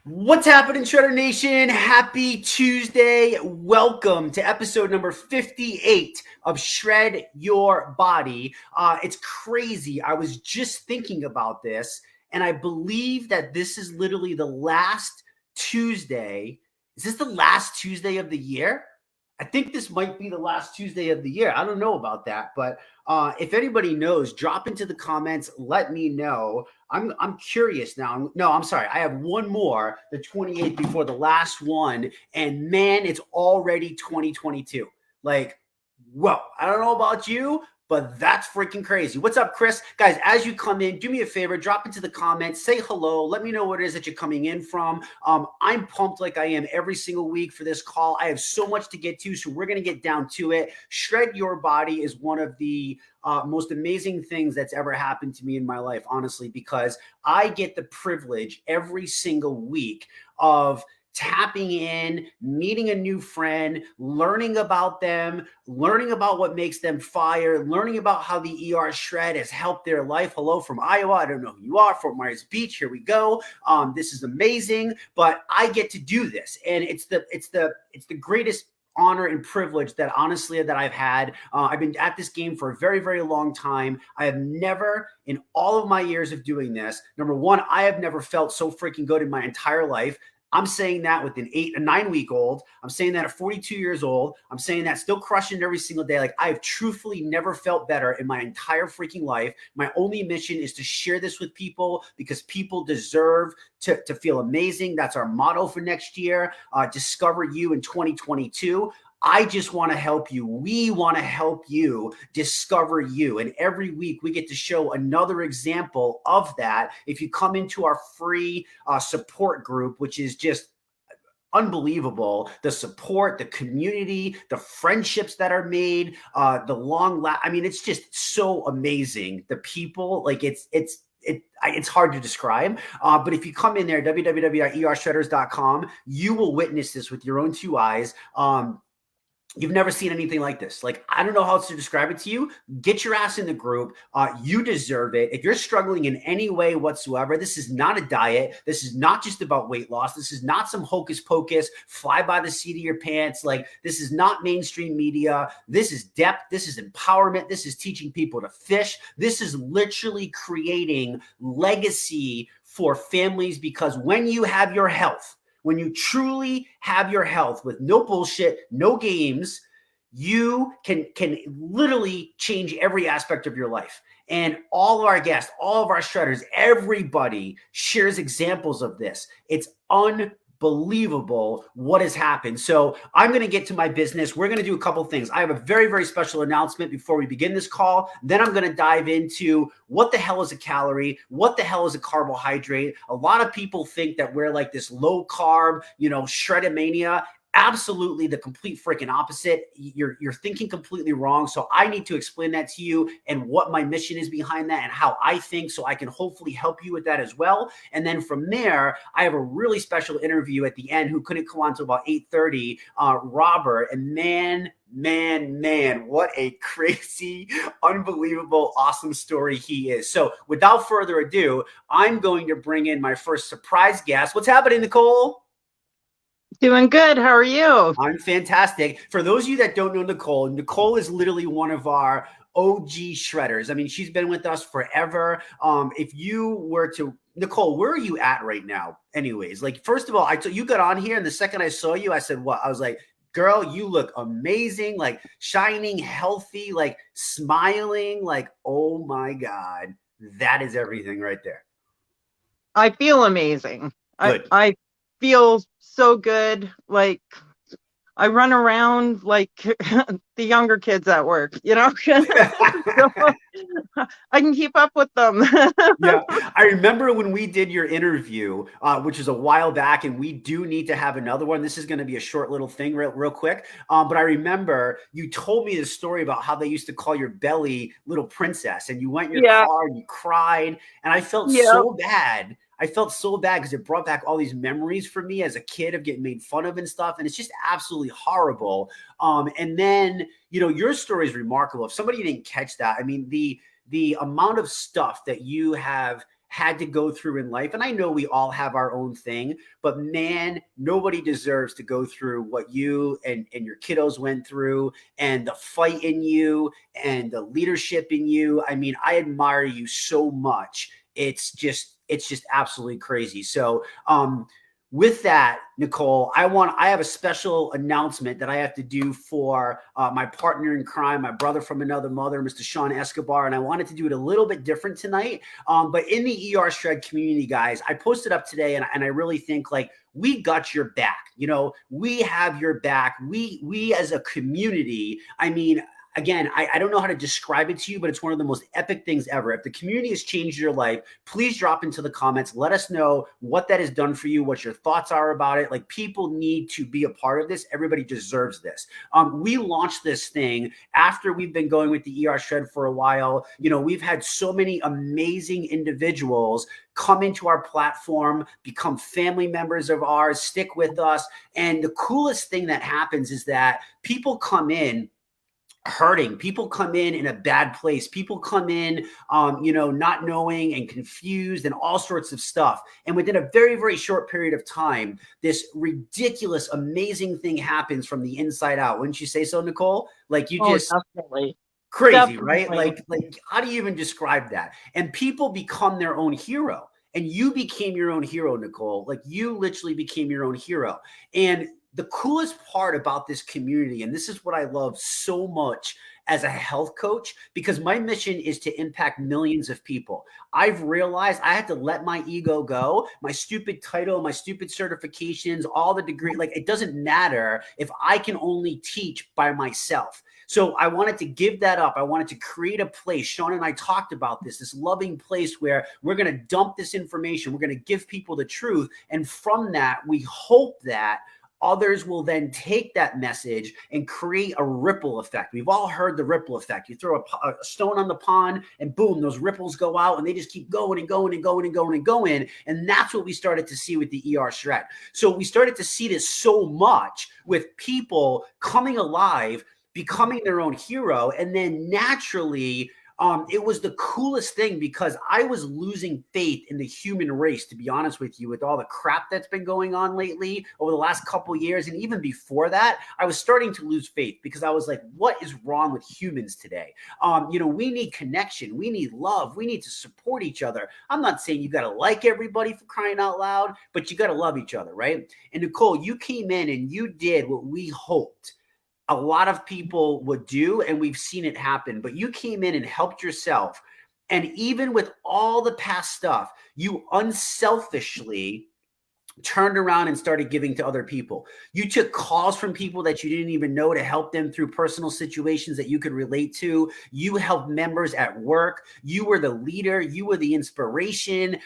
What's happening, Shredder Nation? Happy Tuesday. Welcome to episode number 58 of Shred Your Body. It's crazy. I was just thinking about this, and I believe that this is literally the last Tuesday. Is this the last Tuesday of the year? I think this might be the last Tuesday of the year. I don't know about that, but if anybody knows, drop into the comments. Let me know. I'm curious now. No, I'm sorry. I have one more, the 28th before the last one, and man, it's already 2022. Like, whoa! I don't know about you, but that's freaking crazy. What's up, Chris? Guys, as you come in, do me a favor, drop into the comments, say hello, let me know what it is that you're coming in from. I'm pumped like I am every single week for this call. I have so much to get to, so we're going to get down to it. Shred Your Body is one of the most amazing things that's ever happened to me in my life, honestly, because I get the privilege every single week of tapping in, meeting a new friend, learning about them, learning about what makes them fire, learning about how the ERshred has helped their life. Hello from Iowa. I don't know who you are. Fort Myers Beach. Here we go. This is amazing, but I get to do this, and it's the greatest honor and privilege that honestly that I've had. I've been at this game for a very, very long time. I have never in all of my years of doing this, number one, I have never felt so freaking good in my entire life. I'm saying that with an 9-week-old. I'm saying that at 42 years old. I'm saying that still crushing it every single day. Like, I have truthfully never felt better in my entire freaking life. My only mission is to share this with people because people deserve to feel amazing. That's our motto for next year. Discover you in 2022. I just want to help you. We want to help you discover you. And every week we get to show another example of that. If you come into our free support group, which is just unbelievable, the support, the community, the friendships that are made, I mean, it's just so amazing. The people, like it's hard to describe, but if you come in there, www.ERshredders.com, you will witness this with your own two eyes. You've never seen anything like this. Like, I don't know how else to describe it to you. Get your ass in the group. You deserve it. If you're struggling in any way whatsoever, this is not a diet. This is not just about weight loss. This is not some hocus pocus, fly by the seat of your pants. Like, this is not mainstream media. This is depth. This is empowerment. This is teaching people to fish. This is literally creating legacy for families, because when you have your health, when you truly have your health with no bullshit, no games, you can literally change every aspect of your life. And all of our guests, all of our shredders, everybody shares examples of this. It's unbelievable what has happened. So I'm going to get to my business. We're going to do a couple things. I have a very, very special announcement before we begin this call. Then I'm going to dive into what the hell is a calorie? What the hell is a carbohydrate? A lot of people think that we're like this low carb, shredomania. Absolutely the complete freaking opposite. You're thinking completely wrong. So I need to explain that to you and what my mission is behind that and how I think, so I can hopefully help you with that as well. And then from there, I have a really special interview at the end who couldn't come on until about 8:30, Robert. And man, what a crazy, unbelievable, awesome story he is. So without further ado, I'm going to bring in my first surprise guest. What's happening, Nicole? Doing good. How are you? I'm fantastic. For those of you that don't know Nicole is literally one of our OG shredders. I mean, she's been with us forever. If you were to, Nicole, where are you at right now? Anyways, like, first of all, you got on here, and the second I saw you, I said, what? I was like, girl, you look amazing, like shining, healthy, like smiling, like, oh my God, that is everything right there. I feel amazing. Good. I feel so good. Like, I run around like the younger kids at work, so I can keep up with them. Yeah, I remember when we did your interview, which is a while back, and we do need to have another one. This is going to be a short little thing real quick. But I remember you told me the story about how they used to call your belly Little Princess, and you went in your car and you cried, and I felt so bad. I felt so bad because it brought back all these memories for me as a kid of getting made fun of and stuff. And it's just absolutely horrible. And then, your story is remarkable. If somebody didn't catch that, I mean, the amount of stuff that you have had to go through in life. And I know we all have our own thing, but man, nobody deserves to go through what you and your kiddos went through, and the fight in you and the leadership in you. I mean, I admire you so much. It's just absolutely crazy. So, with that, Nicole, I have a special announcement that I have to do for my partner in crime, my brother from another mother, Mr. Sean Escobar, and I wanted to do it a little bit different tonight. But in the ERshred community, guys, I posted up today, and I really think like we got your back. You know, we have your back. We as a community, I mean, again, I don't know how to describe it to you, but it's one of the most epic things ever. If the community has changed your life, please drop into the comments. Let us know what that has done for you, what your thoughts are about it. Like, people need to be a part of this. Everybody deserves this. We launched this thing after we've been going with the ERshred for a while. You know, we've had so many amazing individuals come into our platform, become family members of ours, stick with us. And the coolest thing that happens is that people come in hurting. People come in a bad place. People come in, you know, not knowing and confused and all sorts of stuff. And within a very, very short period of time, this ridiculous, amazing thing happens from the inside out. Wouldn't you say so, Nicole? Like, you just definitely. crazy, Definitely. right? Like, how do you even describe that? And people become their own hero. And you became your own hero, Nicole. Like, you literally became your own hero. And the coolest part about this community, and this is what I love so much as a health coach, because my mission is to impact millions of people. I've realized I had to let my ego go, my stupid title, my stupid certifications, all the degree. Like, it doesn't matter if I can only teach by myself. So I wanted to give that up. I wanted to create a place. Sean and I talked about this loving place where we're going to dump this information. We're going to give people the truth. And from that, we hope that others will then take that message and create a ripple effect. We've all heard the ripple effect. You throw a stone on the pond and boom, those ripples go out and they just keep going and going and going and going and going. And that's what we started to see with the ERshred. So we started to see this so much with people coming alive, becoming their own hero. And then naturally, it was the coolest thing because I was losing faith in the human race, to be honest with you, with all the crap that's been going on lately over the last couple of years. And even before that, I was starting to lose faith because I was like, what is wrong with humans today? You know, we need connection. We need love. We need to support each other. I'm not saying you got to like everybody for crying out loud, but you got to love each other, right? And Nicole, you came in and you did what we hoped a lot of people would do, and we've seen it happen, but you came in and helped yourself. And even with all the past stuff, you unselfishly turned around and started giving to other people. You took calls from people that you didn't even know to help them through personal situations that you could relate to. You helped members at work. You were the leader. You were the inspiration.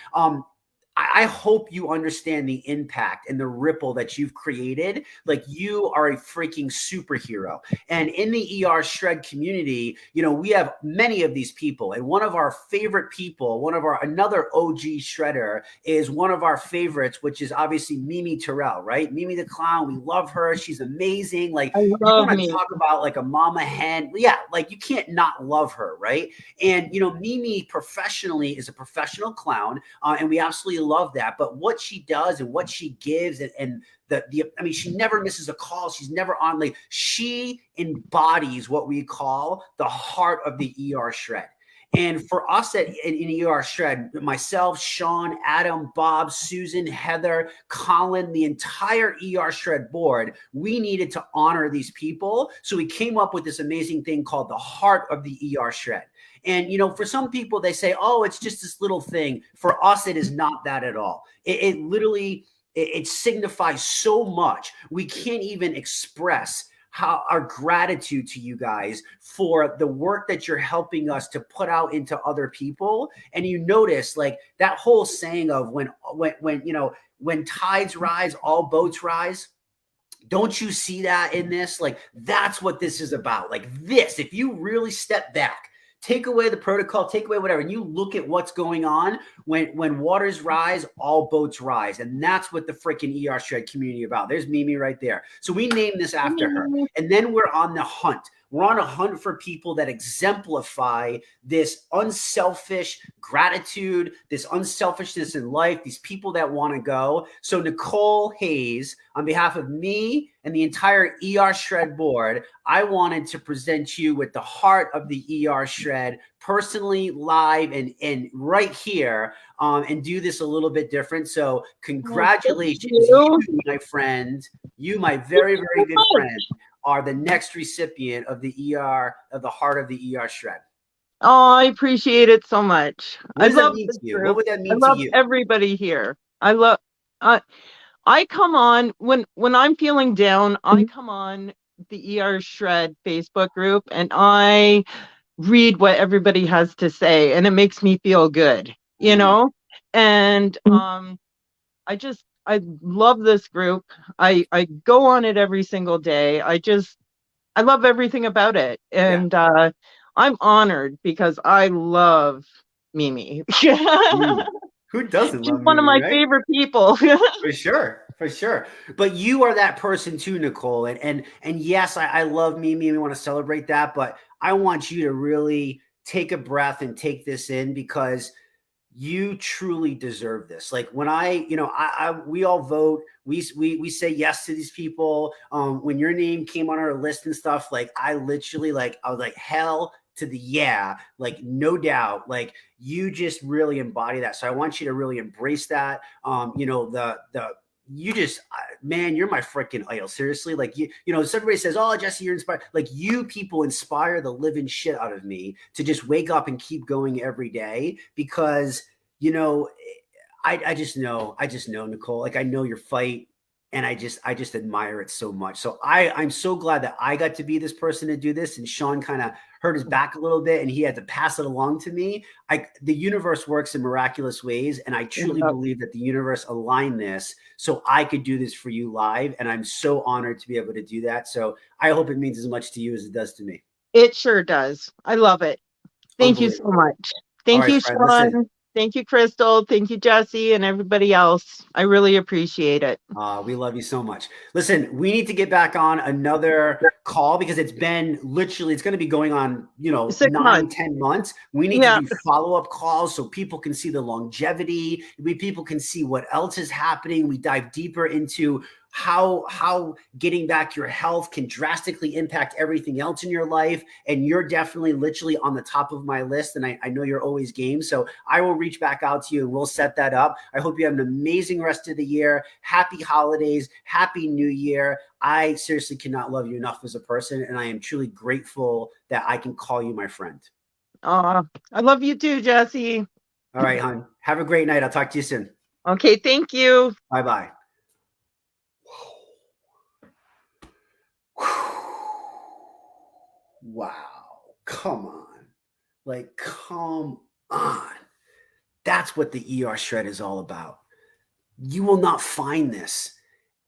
I hope you understand the impact and the ripple that you've created. Like, you are a freaking superhero. And in the ERshred community, you know, we have many of these people. And one of our favorite people, another OG shredder is one of our favorites, which is obviously Mimi Terrell, right? Mimi the clown. We love her. She's amazing. Like, you want to talk about like a mama hen. Yeah. Like, you can't not love her. Right. And, you know, Mimi professionally is a professional clown. And we absolutely love that. But what she does and what she gives and I mean, she never misses a call. She's never on late. She embodies what we call the heart of the ERshred. And for us in ERshred, myself, Sean, Adam, Bob, Susan, Heather, Colin, the entire ERshred board, we needed to honor these people. So we came up with this amazing thing called the heart of the ERshred. And, you know, for some people, they say, oh, it's just this little thing. For us, it is not that at all. It literally signifies so much. We can't even express how our gratitude to you guys for the work that you're helping us to put out into other people. And you notice, like, that whole saying of when you know, when tides rise, all boats rise. Don't you see that in this? Like, that's what this is about. Like, this, if you really step back, take away the protocol, take away whatever, and you look at what's going on. When waters rise, all boats rise. And that's what the freaking ERshred community about. There's Mimi right there. So we named this after her. And then we're on the hunt. We're on a hunt for people that exemplify this unselfish gratitude, this unselfishness in life, these people that want to go. So Nicole Hayes, on behalf of me and the entire ERshred board, I wanted to present you with the heart of the ERshred personally, live, and right here, and do this a little bit different. So congratulations, you, my friend, you, my very, very good friend, are the next recipient of the of the heart of the ERshred. Oh, I appreciate it so much. What does that mean to you? What would that mean to you? Everybody here. I come on when I'm feeling down, I come on the ERshred Facebook group and I read what everybody has to say, and it makes me feel good, you know? And I love this group. I go on it every single day. I love everything about it. And I'm honored because I love Mimi. Who doesn't love Mimi? One of my favorite people. For sure. For sure. But you are that person too, Nicole. And yes, I love Mimi and we want to celebrate that. But I want you to really take a breath and take this in, because you truly deserve this. Like when we all vote, we say yes to these people. When your name came on our list and stuff, like I literally, like, I was like, hell to the yeah, like no doubt, like you just really embody that. So I want you to really embrace that. You just, man, you're my freaking idol. Seriously. Like, so everybody says, oh, Jesse, you're inspired. Like, you people inspire the living shit out of me to just wake up and keep going every day, because, I just know, Nicole, like I know your fight, and I just admire it so much. So I'm so glad that I got to be this person to do this. And Sean kind of hurt his back a little bit and he had to pass it along to me. The universe works in miraculous ways. And I truly believe that the universe aligned this so I could do this for you live. And I'm so honored to be able to do that. So I hope it means as much to you as it does to me. It sure does. I love it. Thank you so much. Thank you, Sean. Listen. Thank you, Crystal. Thank you, Jesse, and everybody else. I really appreciate it. We love you so much. Listen, we need to get back on another call because it's been literally, it's going to be going on, 10 months. We need to do follow-up calls so people can see the longevity. People can see what else is happening. We dive deeper into how getting back your health can drastically impact everything else in your life. And you're definitely literally on the top of my list. And I know you're always game. So I will reach back out to you and we'll set that up. I hope you have an amazing rest of the year. Happy holidays. Happy New Year. I seriously cannot love you enough as a person. And I am truly grateful that I can call you my friend. I love you too, Jesse. All right, hon. Have a great night. I'll talk to you soon. Okay. Thank you. Bye-bye. Wow. Come on. Like, come on. That's what the ERshred is all about. You will not find this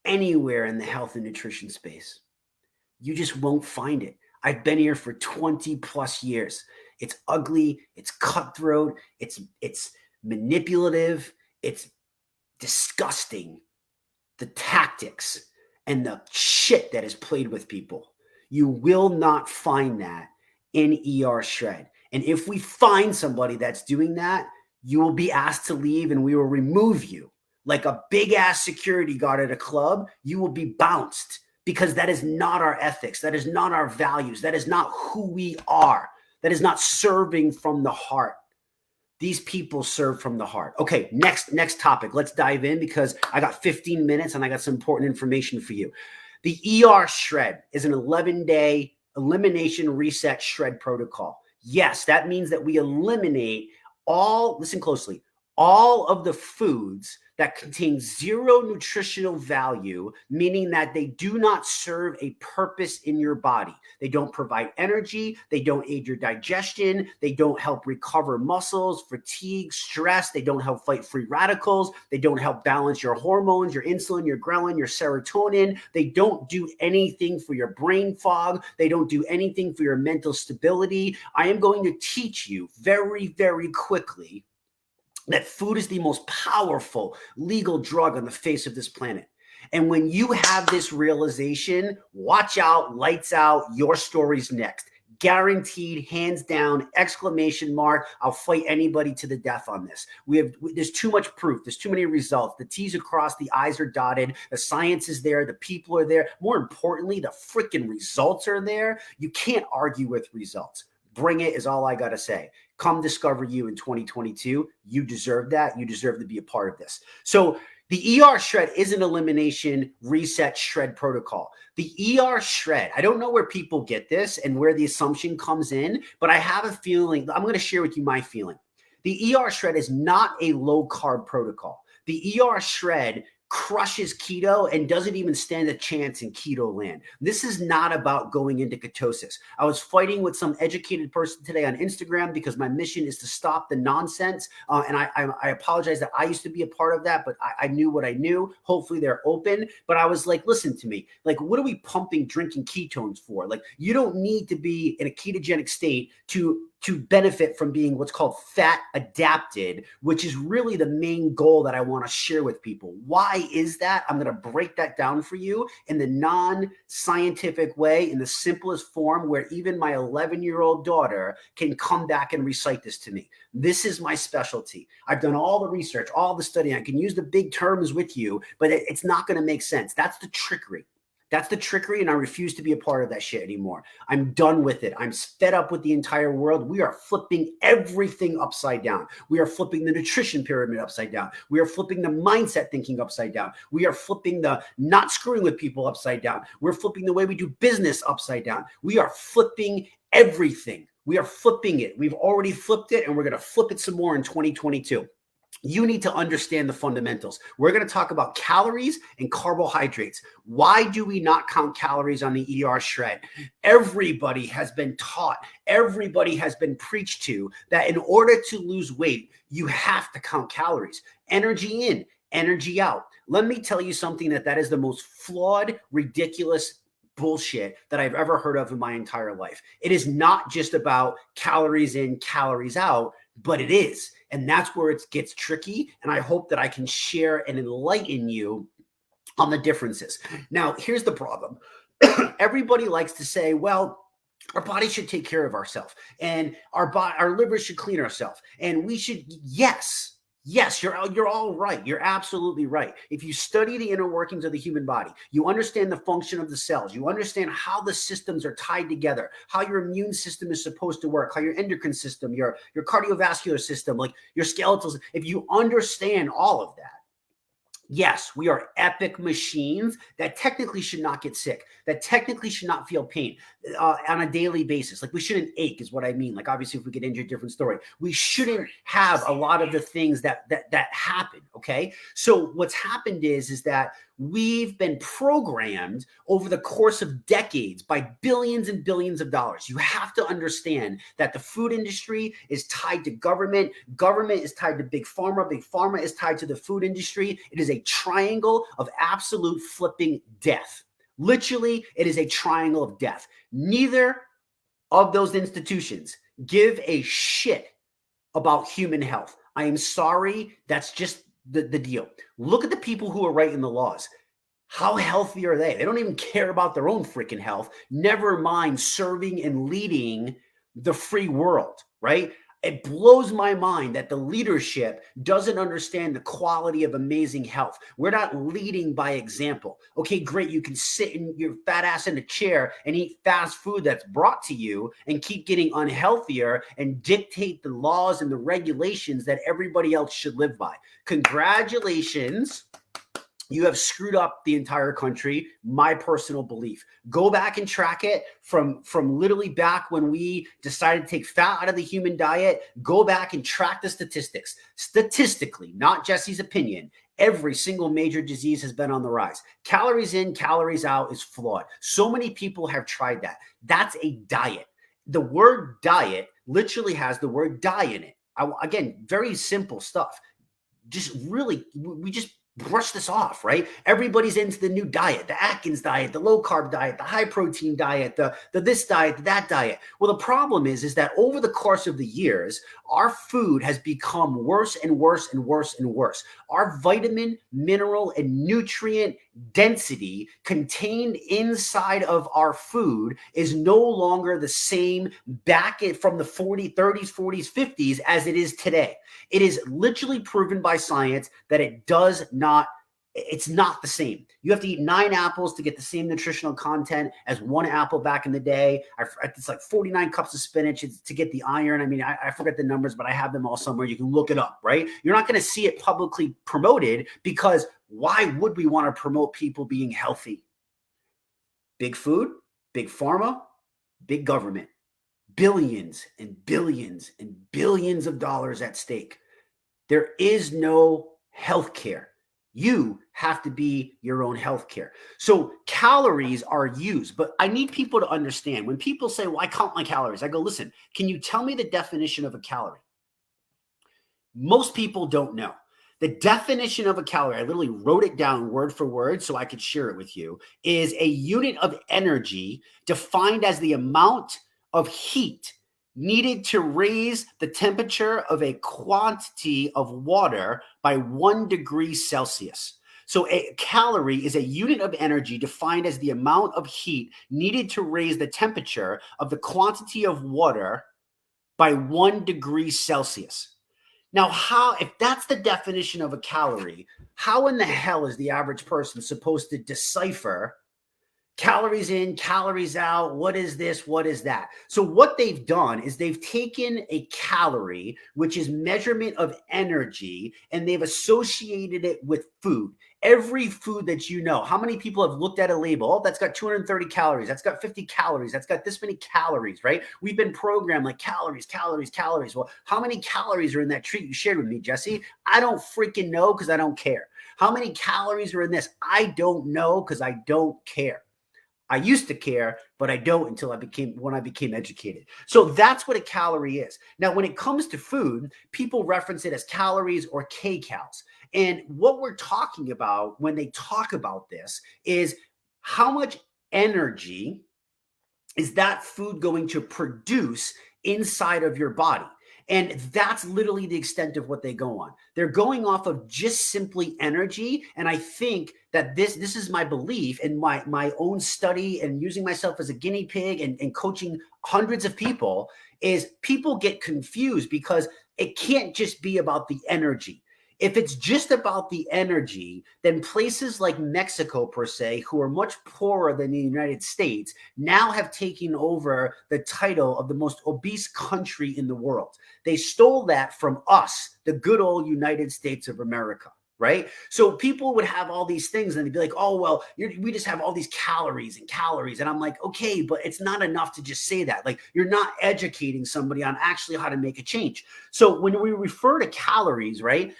anywhere in the health and nutrition space. You just won't find it. I've been here for 20 plus years. It's ugly. It's cutthroat. It's manipulative. It's disgusting. The tactics and the shit that is played with people. You will not find that in ERshred. And if we find somebody that's doing that, you will be asked to leave and we will remove you. Like a big ass security guard at a club, you will be bounced because that is not our ethics. That is not our values. That is not who we are. That is not serving from the heart. These people serve from the heart. Okay, next topic. Let's dive in because I got 15 minutes and I got some important information for you. The ERshred is an 11-day elimination reset shred protocol. Yes, that means that we eliminate listen closely, all of the foods that contain zero nutritional value, meaning that they do not serve a purpose in your body. They don't provide energy. They don't aid your digestion. They don't help recover muscles, fatigue, stress. They don't help fight free radicals. They don't help balance your hormones, your insulin, your ghrelin, your serotonin. They don't do anything for your brain fog. They don't do anything for your mental stability. I am going to teach you very, very quickly that food is the most powerful legal drug on the face of this planet. And when you have this realization, watch out, lights out, your story's next. Guaranteed, hands down, exclamation mark. I'll fight anybody to the death on this. There's too much proof. There's too many results. The T's are crossed, the I's are dotted. The science is there. The people are there. More importantly, the freaking results are there. You can't argue with results. Bring it is all I got to say. Come discover you in 2022. You deserve that. You deserve to be a part of this. So the ERshred is an elimination reset shred protocol. The ERshred, I don't know where people get this and where the assumption comes in, but I have a feeling, I'm going to share with you my feeling. The ERshred is not a low carb protocol. The ERshred crushes keto and doesn't even stand a chance in keto land. This is not about going into ketosis. I was fighting with some educated person today on Instagram because my mission is to stop the nonsense. And I apologize that I used to be a part of that, but I knew what I knew. Hopefully they're open. But I was like, listen to me. Like, what are we pumping, drinking ketones for? Like, you don't need to be in a ketogenic state to benefit from being what's called fat adapted, which is really the main goal that I want to share with people. Why is that? I'm going to break that down for you in the non-scientific way, in the simplest form where even my 11-year-old daughter can come back and recite this to me. This is my specialty. I've done all the research, all the studying. I can use the big terms with you, but it's not going to make sense. That's the trickery. That's the trickery, and I refuse to be a part of that shit anymore. I'm done with it. I'm fed up with the entire world. We are flipping everything upside down. We are flipping the nutrition pyramid upside down. We are flipping the mindset thinking upside down. We are flipping the not screwing with people upside down. We're flipping the way we do business upside down. We are flipping everything. We are flipping it. We've already flipped it, and we're going to flip it some more in 2022. You need to understand the fundamentals. We're going to talk about calories and carbohydrates. Why do we not count calories on the ERshred? Everybody has been taught, everybody has been preached to that in order to lose weight, you have to count calories. Energy in, energy out. Let me tell you something that is the most flawed, ridiculous bullshit that I've ever heard of in my entire life. It is not just about calories in, calories out, but it is. And that's where it gets tricky. And I hope that I can share and enlighten you on the differences. Now, here's the problem. Everybody likes to say, well, our body should take care of ourselves and our liver should clean ourselves. And we should, yes, you're all right. You're absolutely right. If you study the inner workings of the human body, you understand the function of the cells, you understand how the systems are tied together, how your immune system is supposed to work, how your endocrine system, your cardiovascular system, like your skeletal, if you understand all of that, yes, we are epic machines that technically should not get sick, that technically should not feel pain on a daily basis. Like we shouldn't ache is what I mean. Like obviously if we get injured, different story. We shouldn't have a lot of the things that happen, okay? So what's happened is that we've been programmed over the course of decades by billions and billions of dollars. You have to understand that the food industry is tied to government. Government is tied to big pharma. Big pharma is tied to the food industry. It is a triangle of absolute flipping death. Literally, it is a triangle of death. Neither of those institutions give a shit about human health. I am sorry. That's just the deal. Look at the people who are writing the laws. How healthy are they? They don't even care about their own freaking health. Never mind serving and leading the free world, right? It blows my mind that the leadership doesn't understand the quality of amazing health. We're not leading by example. Okay, great. You can sit in your fat ass in a chair and eat fast food that's brought to you and keep getting unhealthier and dictate the laws and the regulations that everybody else should live by. Congratulations. You have screwed up the entire country, my personal belief. Go back and track it from literally back when we decided to take fat out of the human diet. Go back and track the statistics. Statistically, not Jesse's opinion, every single major disease has been on the rise. Calories in, calories out is flawed. So many people have tried that. That's a diet. The word diet literally has the word die in it. Again, very simple stuff. Just really, we just brush this off, right? Everybody's into the new diet, the Atkins diet, the low carb diet, the high protein diet, the this diet, the that diet. Well, the problem is that over the course of the years, our food has become worse and worse and worse and worse. Our vitamin, mineral, and nutrient density contained inside of our food is no longer the same back from the 30s, 40s, 50s as it is today. It is literally proven by science that it's not the same. You have to eat 9 apples to get the same nutritional content as 1 apple back in the day. It's like 49 cups of spinach to get the iron. I mean, I forget the numbers, but I have them all somewhere. You can look it up, right? You're not going to see it publicly promoted because why would we want to promote people being healthy? Big food, big pharma, big government, billions and billions and billions of dollars at stake. There is no healthcare. You have to be your own healthcare. So calories are used, but I need people to understand when people say, well, I count my calories. I go, listen, can you tell me the definition of a calorie? Most people don't know. The definition of a calorie, I literally wrote it down word for word so I could share it with you, is a unit of energy defined as the amount of heat needed to raise the temperature of a quantity of water by 1 degree Celsius. So a calorie is a unit of energy defined as the amount of heat needed to raise the temperature of the quantity of water by 1 degree Celsius. Now, if that's the definition of a calorie, how in the hell is the average person supposed to decipher calories in, calories out? What is this? What is that? So what they've done is they've taken a calorie, which is measurement of energy, and they've associated it with food. Every food that you know, how many people have looked at a label? Oh, that's got 230 calories. That's got 50 calories. That's got this many calories, right? We've been programmed like calories, calories, calories. Well, how many calories are in that treat you shared with me, Jesse? I don't freaking know because I don't care. How many calories are in this? I don't know because I don't care. I used to care, but I don't until when I became educated. So that's what a calorie is. Now, when it comes to food, people reference it as calories or kcals. And what we're talking about when they talk about this is how much energy is that food going to produce inside of your body. And that's literally the extent of what they go on. They're going off of just simply energy. And I think that this is my belief and my own study and using myself as a guinea pig and coaching hundreds of people is people get confused because it can't just be about the energy. If it's just about the energy, then places like Mexico, per se, who are much poorer than the United States, now have taken over the title of the most obese country in the world. They stole that from us, the good old United States of America, right? So people would have all these things and they'd be like, oh, well, we just have all these calories and calories. And I'm like, okay, but it's not enough to just say that. Like, you're not educating somebody on actually how to make a change. So when we refer to calories, right,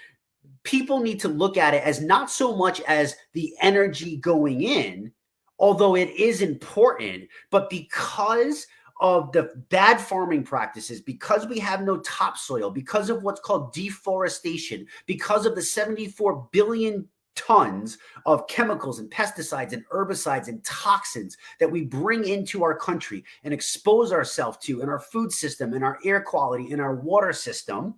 people need to look at it as not so much as the energy going in, although it is important, but because of the bad farming practices, because we have no topsoil, because of what's called deforestation, because of the 74 billion tons of chemicals and pesticides and herbicides and toxins that we bring into our country and expose ourselves to in our food system, in our air quality, in our water system,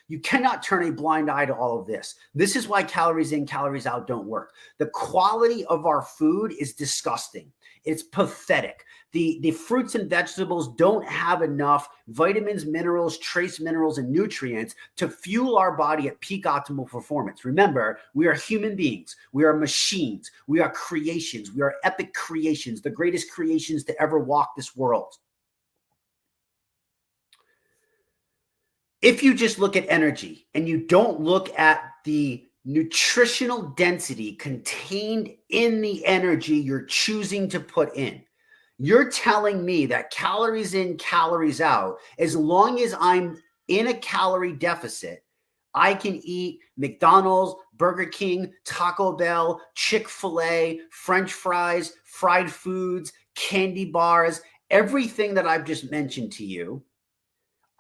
you cannot turn a blind eye to all of this. This is why calories in, calories out don't work. The quality of our food is disgusting. It's pathetic. The fruits and vegetables don't have enough vitamins, minerals, trace minerals, and nutrients to fuel our body at peak optimal performance. Remember, we are human beings. We are machines. We are creations. We are epic creations, the greatest creations to ever walk this world. If you just look at energy and you don't look at the nutritional density contained in the energy you're choosing to put in, you're telling me that calories in, calories out, as long as I'm in a calorie deficit, I can eat McDonald's, Burger King, Taco Bell, Chick-fil-A, French fries, fried foods, candy bars, everything that I've just mentioned to you,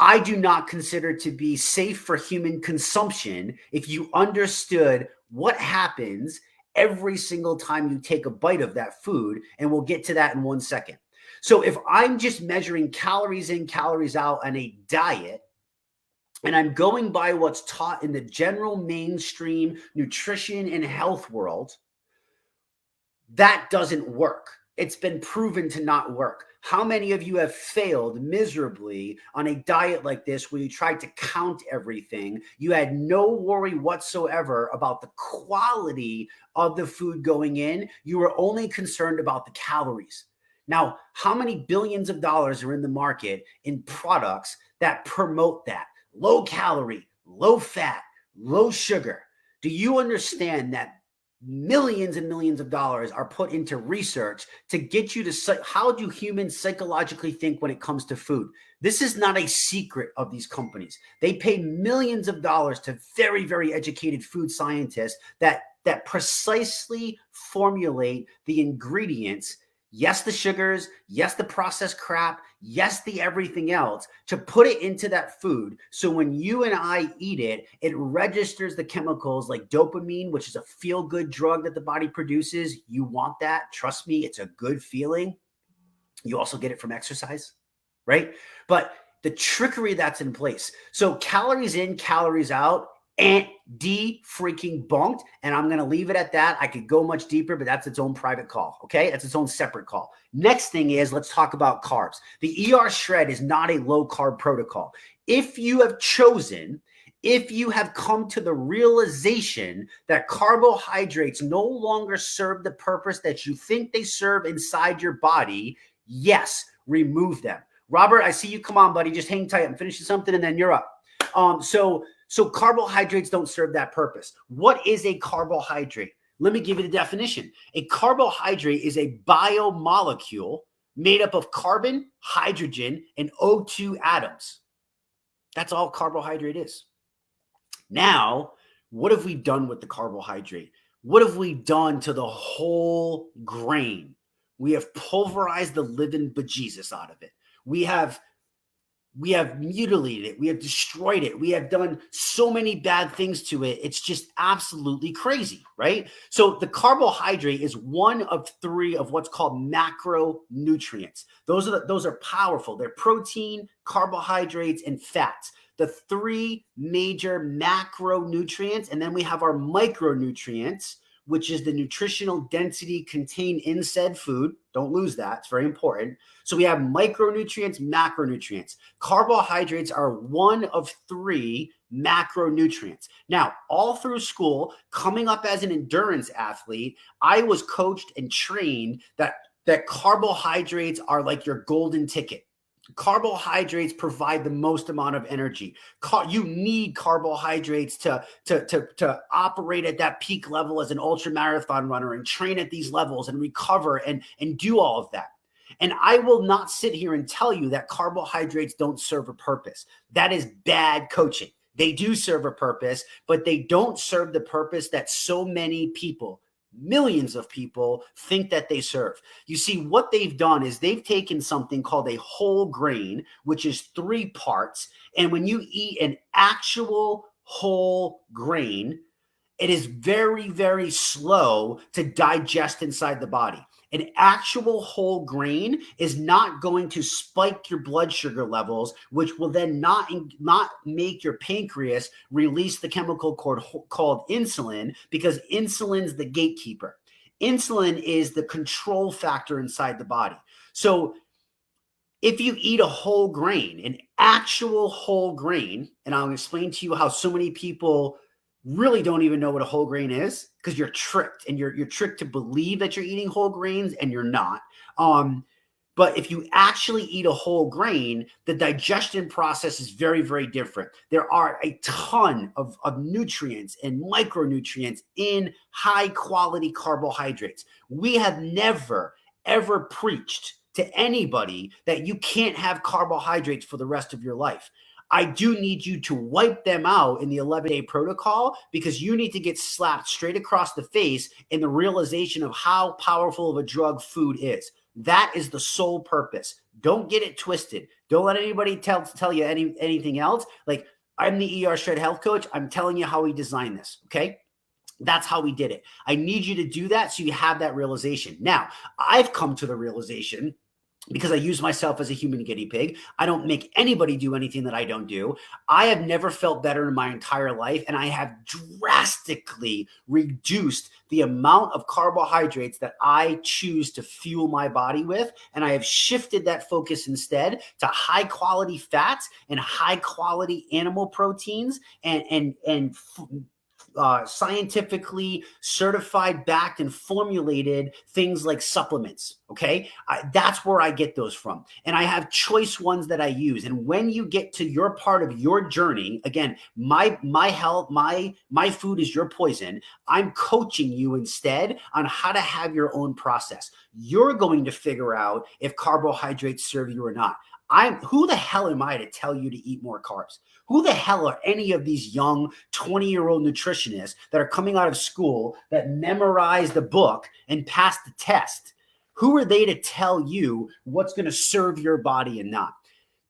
I do not consider to be safe for human consumption if you understood what happens every single time you take a bite of that food, and we'll get to that in 1 second. So if I'm just measuring calories in, calories out on a diet, and I'm going by what's taught in the general mainstream nutrition and health world, That doesn't work. It's been proven to not work. How many of you have failed miserably on a diet like this where you tried to count everything? You had no worry whatsoever about the quality of the food going in. You were only concerned about the calories. Now, how many billions of dollars are in the market in products that promote that? Low calorie, low fat, low sugar. Do you understand that millions and millions of dollars are put into research to get you to how do humans psychologically think when it comes to food? This is not a secret of these companies. They pay millions of dollars to very, very educated food scientists that precisely formulate the ingredients. Yes, the sugars, yes, the processed crap, yes, the everything else, to put it into that food. So when you and I eat it, it registers the chemicals like dopamine, which is a feel-good drug that the body produces. You want that. Trust me, it's a good feeling. You also get it from exercise, right? But the trickery that's in place. So calories in, calories out, and freaking bunked. And I'm going to leave it at that. I could go much deeper, but that's its own private call. Okay. That's its own separate call. Next thing is, let's talk about carbs. The ERshred is not a low carb protocol. If you have come to the realization that carbohydrates no longer serve the purpose that you think they serve inside your body, yes, remove them. Robert, I see you. Come on, buddy. Just hang tight. I'm finishing something and then you're up. So carbohydrates don't serve that purpose. What is a carbohydrate? Let me give you the definition. A carbohydrate is a biomolecule made up of carbon, hydrogen, and O2 atoms. That's all carbohydrate is. Now, what have we done with the carbohydrate? What have we done to the whole grain? We have pulverized the living bejesus out of it. We have mutilated it. We have destroyed it. We have done so many bad things to it. It's just absolutely crazy, right? So the carbohydrate is one of three of what's called macronutrients. Those are powerful. They're protein, carbohydrates, and fats. The three major macronutrients. And then we have our micronutrients, which is the nutritional density contained in said food. Don't lose that. It's very important. So we have micronutrients, macronutrients. Carbohydrates are one of three macronutrients. Now, all through school, coming up as an endurance athlete, I was coached and trained that carbohydrates are like your golden ticket. Carbohydrates provide the most amount of energy. You need carbohydrates to operate at that peak level as an ultra marathon runner and train at these levels and recover and do all of that. And I will not sit here and tell you that carbohydrates don't serve a purpose. That is bad coaching. They do serve a purpose, but they don't serve the purpose that so many people, millions of people, think that they serve. You see, what they've done is they've taken something called a whole grain, which is 3 parts. And when you eat an actual whole grain, it is very, very slow to digest inside the body. An actual whole grain is not going to spike your blood sugar levels, which will then not make your pancreas release the chemical called insulin, because insulin's the gatekeeper. Insulin is the control factor inside the body. So if you eat a whole grain, an actual whole grain, and I'll explain to you how so many people really don't even know what a whole grain is, because you're tricked, and you're tricked to believe that you're eating whole grains and you're not. But if you actually eat a whole grain, the digestion process is very, very different. There are a ton of nutrients and micronutrients in high quality carbohydrates. We have never, ever preached to anybody that you can't have carbohydrates for the rest of your life. I do need you to wipe them out in the 11-day protocol, because you need to get slapped straight across the face in the realization of how powerful of a drug food is. That is the sole purpose. Don't get it twisted. Don't let anybody tell you anything else. Like, I'm the ERshred health coach. I'm telling you how we designed this, okay? That's how we did it. I need you to do that so you have that realization. Now, I've come to the realization because I use myself as a human guinea pig. I don't make anybody do anything that I don't do. I have never felt better in my entire life, and I have drastically reduced the amount of carbohydrates that I choose to fuel my body with, and I have shifted that focus instead to high quality fats and high quality animal proteins and scientifically certified, backed, and formulated things like supplements. Okay. That's where I get those from. And I have choice ones that I use. And when you get to your part of your journey, again, my health, my food is your poison. I'm coaching you instead on how to have your own process. You're going to figure out if carbohydrates serve you or not. Who the hell am I to tell you to eat more carbs? Who the hell are any of these young 20-year-old nutritionists that are coming out of school that memorize the book and pass the test? Who are they to tell you what's going to serve your body and not?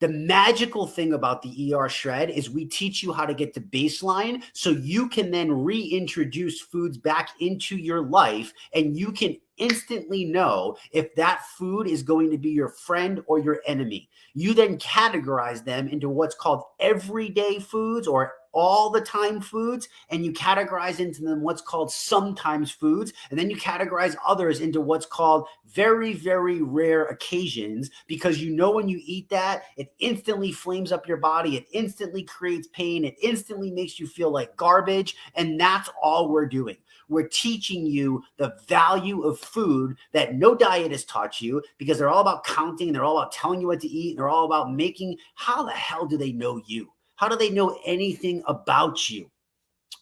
The magical thing about the ERshred is we teach you how to get to baseline so you can then reintroduce foods back into your life, and you can instantly know if that food is going to be your friend or your enemy. You then categorize them into what's called everyday foods or all the time foods, and you categorize into them what's called sometimes foods, and then you categorize others into what's called very, very rare occasions, because you know when you eat that, it instantly flames up your body, it instantly creates pain, it instantly makes you feel like garbage, and that's all we're doing. We're teaching you the value of food that no diet has taught you, because they're all about counting, they're all about telling you what to eat, and they're all about making. How the hell do they know you? How do they know anything about you?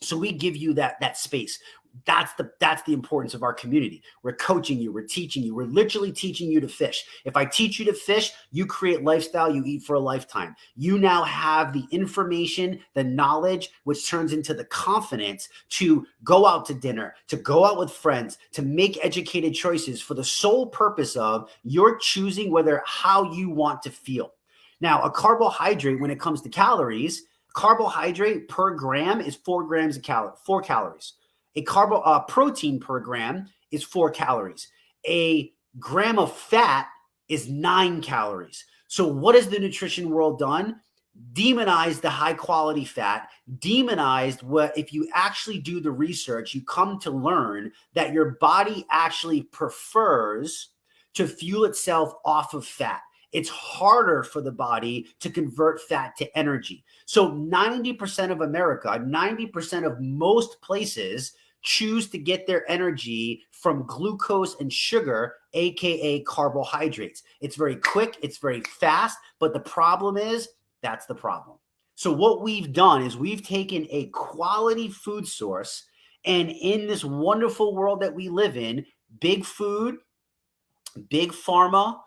So we give you that space. That's the importance of our community. We're coaching you, we're teaching you, we're literally teaching you to fish. If I teach you to fish, you create lifestyle, you eat for a lifetime. You now have the information, the knowledge, which turns into the confidence to go out to dinner, to go out with friends, to make educated choices for the sole purpose of you're choosing how you want to feel. Now, a carbohydrate, when it comes to calories, carbohydrate per gram is 4 calories. A protein per gram is 4 calories. A gram of fat is 9 calories. So what has the nutrition world done? Demonized the high quality fat, demonized what, if you actually do the research, you come to learn that your body actually prefers to fuel itself off of fat. It's harder for the body to convert fat to energy. So 90% of America, 90% of most places choose to get their energy from glucose and sugar, aka carbohydrates. It's very quick, it's very fast, but the problem is, that's the problem. So what we've done is we've taken a quality food source, and in this wonderful world that we live in, big food, big pharma,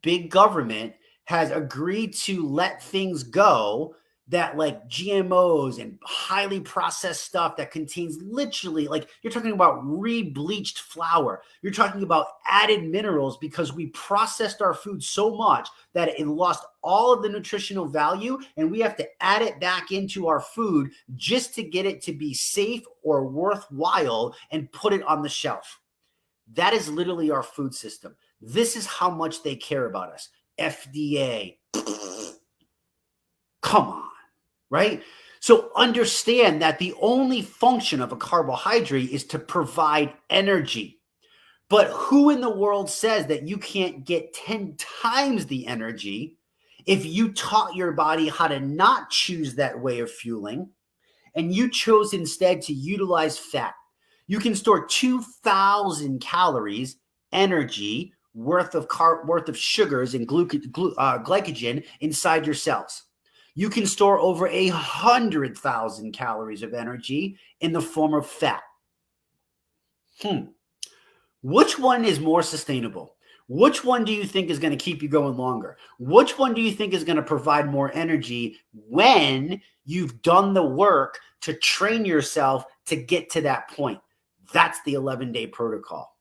big government has agreed to let things go that, like GMOs and highly processed stuff that contains literally, like, you're talking about re-bleached flour. You're talking about added minerals, because we processed our food so much that it lost all of the nutritional value, and we have to add it back into our food just to get it to be safe or worthwhile and put it on the shelf. That is literally our food system. This is how much they care about us. FDA. Come on, right? So understand that the only function of a carbohydrate is to provide energy. But who in the world says that you can't get 10 times the energy if you taught your body how to not choose that way of fueling, and you chose instead to utilize fat? You can store 2,000 calories, energy, worth of sugars and glycogen inside your cells. You can store over 100,000 calories of energy in the form of fat. Which one is more sustainable? Which one do you think is going to keep you going longer? Which one do you think is going to provide more energy when you've done the work to train yourself to get to that point? That's the 11-day protocol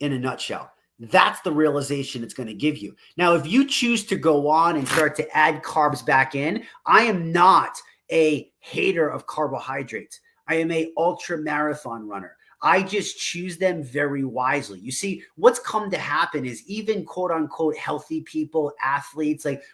in a nutshell. That's the realization it's going to give you. Now, if you choose to go on and start to add carbs back in, I am not a hater of carbohydrates. I am a ultra marathon runner. I just choose them very wisely. You see, what's come to happen is even quote unquote healthy people, athletes, like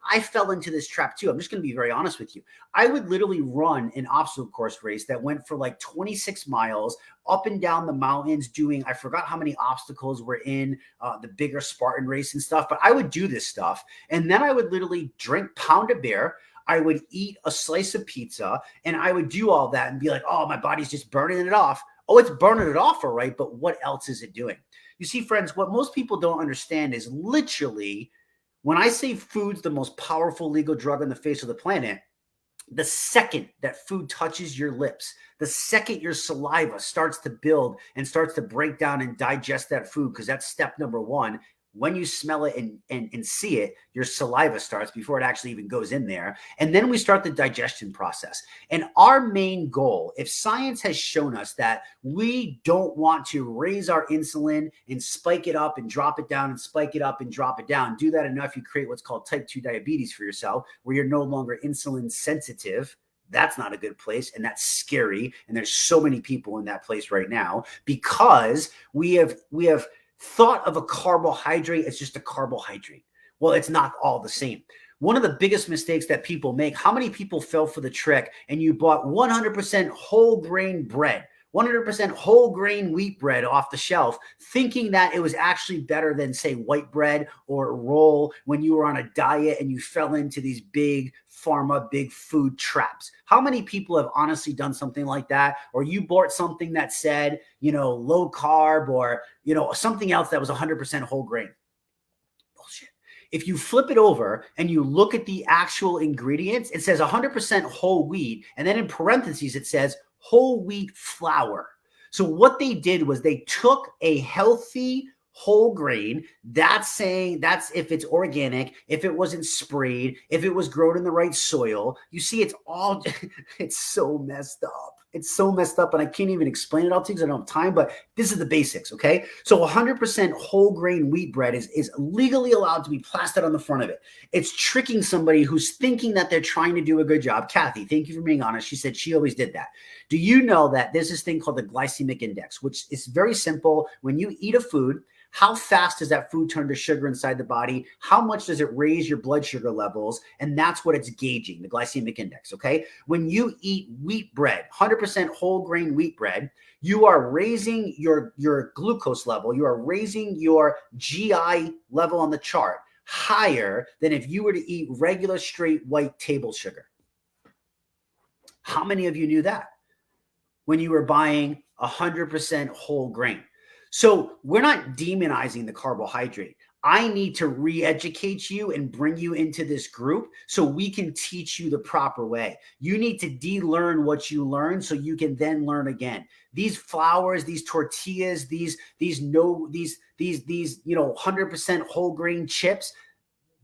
I fell into this trap too. I'm just going to be very honest with you. I would literally run an obstacle course race that went for like 26 miles up and down the mountains doing, I forgot how many obstacles were in the bigger Spartan race and stuff, but I would do this stuff. And then I would literally drink pound of beer. I would eat a slice of pizza and I would do all that and be like, oh, my body's just burning it off. Oh, it's burning it off, all right, but what else is it doing? You see, friends, what most people don't understand is literally when I say food's the most powerful legal drug on the face of the planet, the second that food touches your lips, the second your saliva starts to build and starts to break down and digest that food, because that's step number one. When you smell it and see it, your saliva starts before it actually even goes in there. And then we start the digestion process. And our main goal, if science has shown us that we don't want to raise our insulin and spike it up and drop it down and spike it up and drop it down, do that enough, you create what's called type 2 diabetes for yourself, where you're no longer insulin sensitive. That's not a good place, and that's scary. And there's so many people in that place right now because we have thought of a carbohydrate as just a carbohydrate. Well, it's not all the same. One of the biggest mistakes that people make, how many people fell for the trick and you bought 100% whole grain bread, 100% whole grain wheat bread off the shelf, thinking that it was actually better than, say, white bread or roll when you were on a diet and you fell into these big pharma, big food traps? How many people have honestly done something like that? Or you bought something that said, low carb or, something else that was 100% whole grain. Bullshit. If you flip it over and you look at the actual ingredients, it says 100% whole wheat. And then in parentheses, it says whole wheat flour. So what they did was they took a healthy whole grain, that's if it's organic, if it wasn't sprayed, if it was grown in the right soil. You see, it's so messed up. It's so messed up, and I can't even explain it all to you because I don't have time, but this is the basics, okay? So 100% whole grain wheat bread is legally allowed to be plastered on the front of it. It's tricking somebody who's thinking that they're trying to do a good job. Kathy, thank you for being honest. She said she always did that. Do you know that there's this thing called the glycemic index, which is very simple. When you eat a food, how fast does that food turn to sugar inside the body? How much does it raise your blood sugar levels? And that's what it's gauging, the glycemic index, okay? When you eat wheat bread, 100% whole grain wheat bread, you are raising your glucose level. You are raising your GI level on the chart higher than if you were to eat regular straight white table sugar. How many of you knew that when you were buying 100% whole grain? So we're not demonizing the carbohydrate. I need to re-educate you and bring you into this group so we can teach you the proper way. You need to de-learn what you learned so you can then learn again. These flours, these tortillas, these 100% whole grain chips,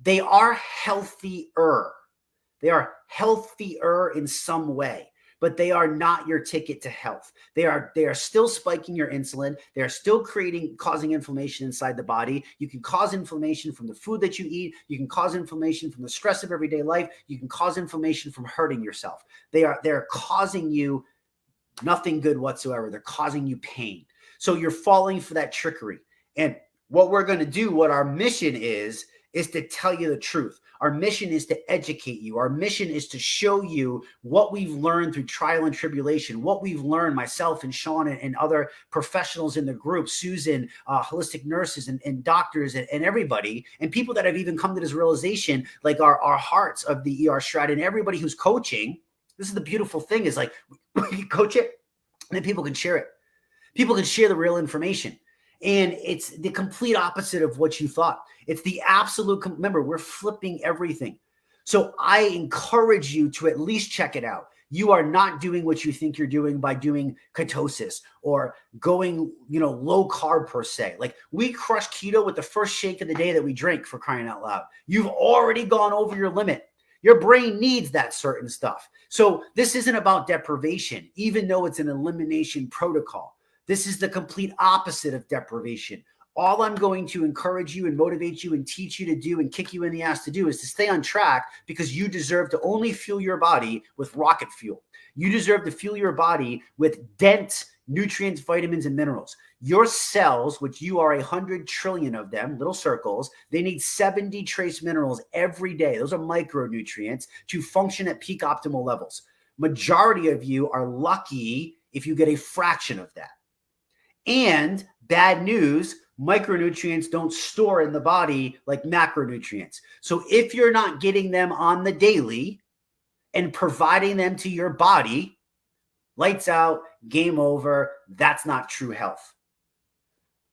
they are healthier. They are healthier in some way, but they are not your ticket to health. They are still spiking your insulin. They are still causing inflammation inside the body. You can cause inflammation from the food that you eat. You can cause inflammation from the stress of everyday life. You can cause inflammation from hurting yourself. They're causing you nothing good whatsoever. They're causing you pain. So you're falling for that trickery. And what we're going to do, what our mission is to tell you the truth. Our mission is to educate you. Our mission is to show you what we've learned through trial and tribulation, what we've learned, myself and Sean and other professionals in the group, Susan, holistic nurses and doctors and everybody, and people that have even come to this realization, like our hearts of the ERshred and everybody who's coaching. This is the beautiful thing, is like we can coach it and then people can share it. People can share the real information. And it's the complete opposite of what you thought. It's the absolute, remember, we're flipping everything. So I encourage you to at least check it out. You are not doing what you think you're doing by doing ketosis or going, low carb per se. Like, we crush keto with the first shake of the day that we drink, for crying out loud. You've already gone over your limit. Your brain needs that certain stuff. So this isn't about deprivation, even though it's an elimination protocol. This is the complete opposite of deprivation. All I'm going to encourage you and motivate you and teach you to do and kick you in the ass to do is to stay on track, because you deserve to only fuel your body with rocket fuel. You deserve to fuel your body with dense nutrients, vitamins, and minerals. Your cells, which you are 100 trillion of them, little circles, they need 70 trace minerals every day. Those are micronutrients to function at peak optimal levels. Majority of you are lucky if you get a fraction of that. And bad news, micronutrients don't store in the body like macronutrients. So if you're not getting them on the daily and providing them to your body, lights out, game over. That's not true health.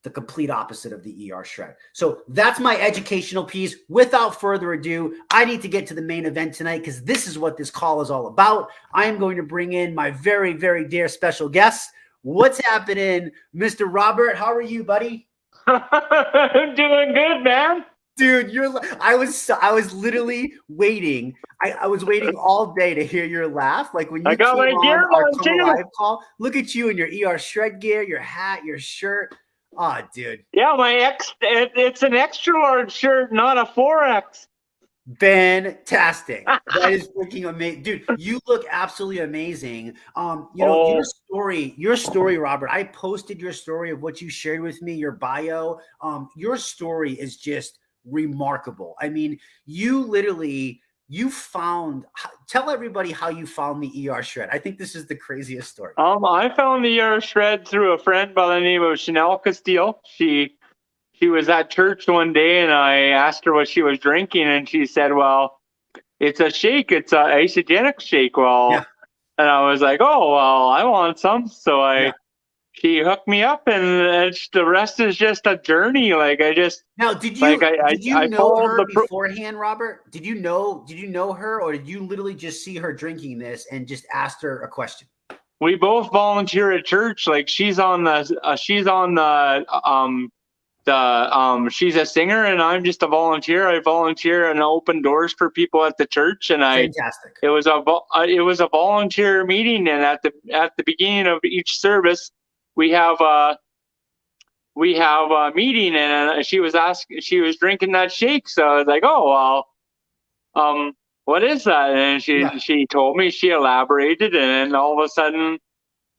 The complete opposite of the ERshred. So that's my educational piece. Without further ado, I need to get to the main event tonight because this is what this call is all about. I am going to bring in my very, very dear special guest. What's happening, Mr. Robert? How are you, buddy? I'm doing good, man. Dude, I was literally waiting. I was waiting all day to hear your laugh. Like when you came on our Total Live call, look at you in your ERshred gear, your hat, your shirt. Oh, dude. Yeah, it's an extra large shirt, not a 4X. Fantastic. That is freaking amazing. Dude, you look absolutely amazing. Your story, Robert, I posted your story of what you shared with me, your bio. Your story is just remarkable. I mean, tell everybody how you found the ERshred. I think this is the craziest story. I found the ERshred through a friend by the name of Chanel Castile. She was at church one day and I asked her what she was drinking and she said, well, it's a shake. It's an isogenic shake. Well, yeah. And I was like, oh, well, I want some. So she hooked me up and the rest is just a journey. Like did you know her beforehand, Robert? Did you know her or did you literally just see her drinking this and just asked her a question? We both volunteer at church. Like she's a singer and I'm just a volunteer. I volunteer and open doors for people at the church and fantastic. It was a volunteer meeting and at the beginning of each service we have a meeting and she was drinking that shake. So I was like, oh, well, what is that? And she told me, she elaborated and then all of a sudden,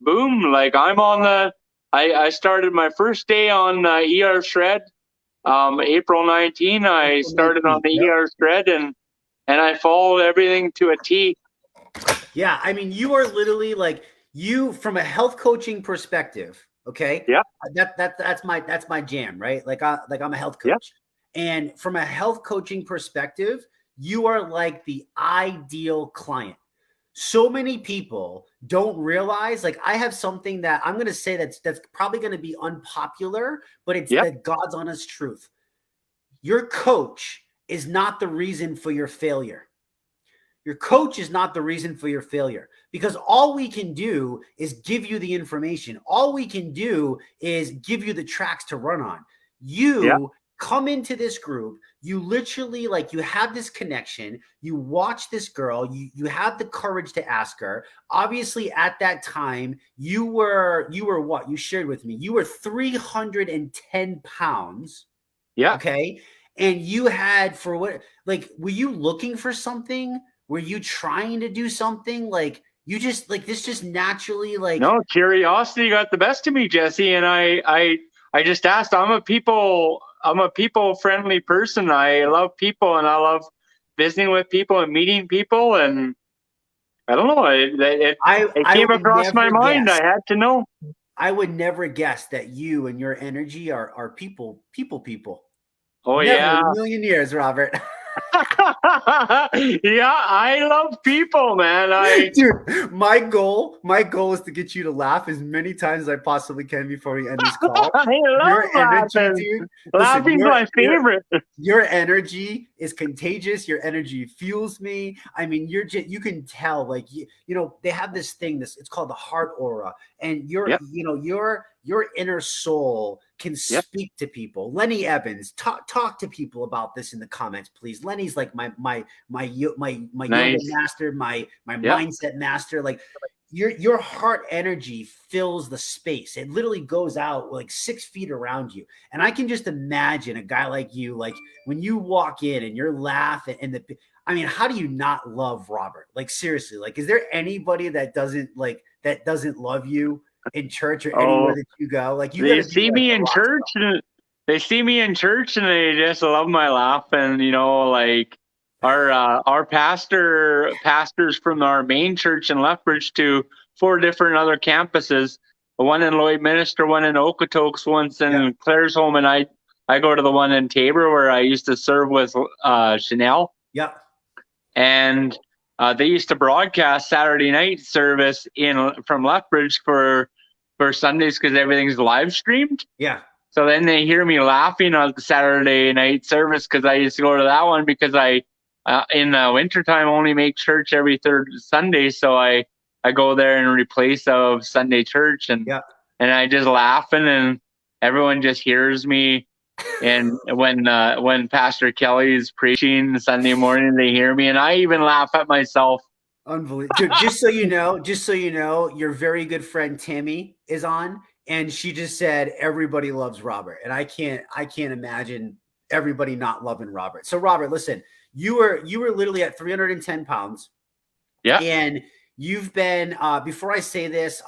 boom, like I started my first day on ERshred, April 19. I started on the ERshred and I followed everything to a T. Yeah, I mean, you are literally like from a health coaching perspective. Okay. Yeah. That's my jam, right? Like I'm a health coach, and from a health coaching perspective, you are like the ideal client. So many people don't realize, like I have something that I'm going to say that's probably going to be unpopular, but it's the God's honest truth. Your coach is not the reason for your failure. Your coach is not the reason for your failure because all we can do is give you the information. All we can do is give you the tracks to run on. You come into this group, you literally you have this connection, you watch this girl, you have the courage to ask her. Obviously at that time you were what you shared with me, you were 310 pounds. Yeah. Okay. And you had were you looking for something? Were you trying to do something? Like you just this just naturally No, curiosity got the best of me, Jesse. And I just asked, I'm a people friendly person. I love people and I love visiting with people and meeting people. And I don't know, it came across my mind. I had to know. I would never guess that you and your energy are people. Oh, never yeah. in a million years, Robert. Yeah, I love people, man. Dude, my goal is to get you to laugh as many times as I possibly can before we end this call. I love your energy, dude. Laughing's my favorite. Your energy is contagious. Your energy fuels me. I mean, you can tell, they have this thing, it's called the heart aura, and your inner soul can speak to people. Lenny Evans, talk to people about this in the comments, please. Lenny's like my yoga master, my mindset master. Like your heart energy fills the space. It literally goes out 6 feet around you. And I can just imagine a guy like you, like when you walk in and you're laughing how do you not love Robert? Like seriously, is there anybody that doesn't love you? in church or anywhere Oh, that you go? Like you got they to do see like me the in rock church and they just love my laugh. And, like our pastors from our main church in Lethbridge to 4 different other campuses, one in Lloydminster, one in Okotoks, once Yeah. in Claresholm, and I go to the one in Tabor where I used to serve with Chanel. Yeah. And they used to broadcast Saturday night service from Lethbridge for Sundays because everything's live streamed. Yeah. So then they hear me laughing on the Saturday night service because I used to go to that one because I in the wintertime only make church every third Sunday. So I go there in replace of Sunday church, and Yeah. I just laughing, and everyone just hears me. And when Pastor Kelly is preaching Sunday morning, they hear me, and I even laugh at myself. Unbelievable. Dude, just so you know, your very good friend Tammy is on, and she just said everybody loves Robert. And I can't imagine everybody not loving Robert. So Robert, listen, you were literally at 310 pounds. Yeah. And you've been before I say this,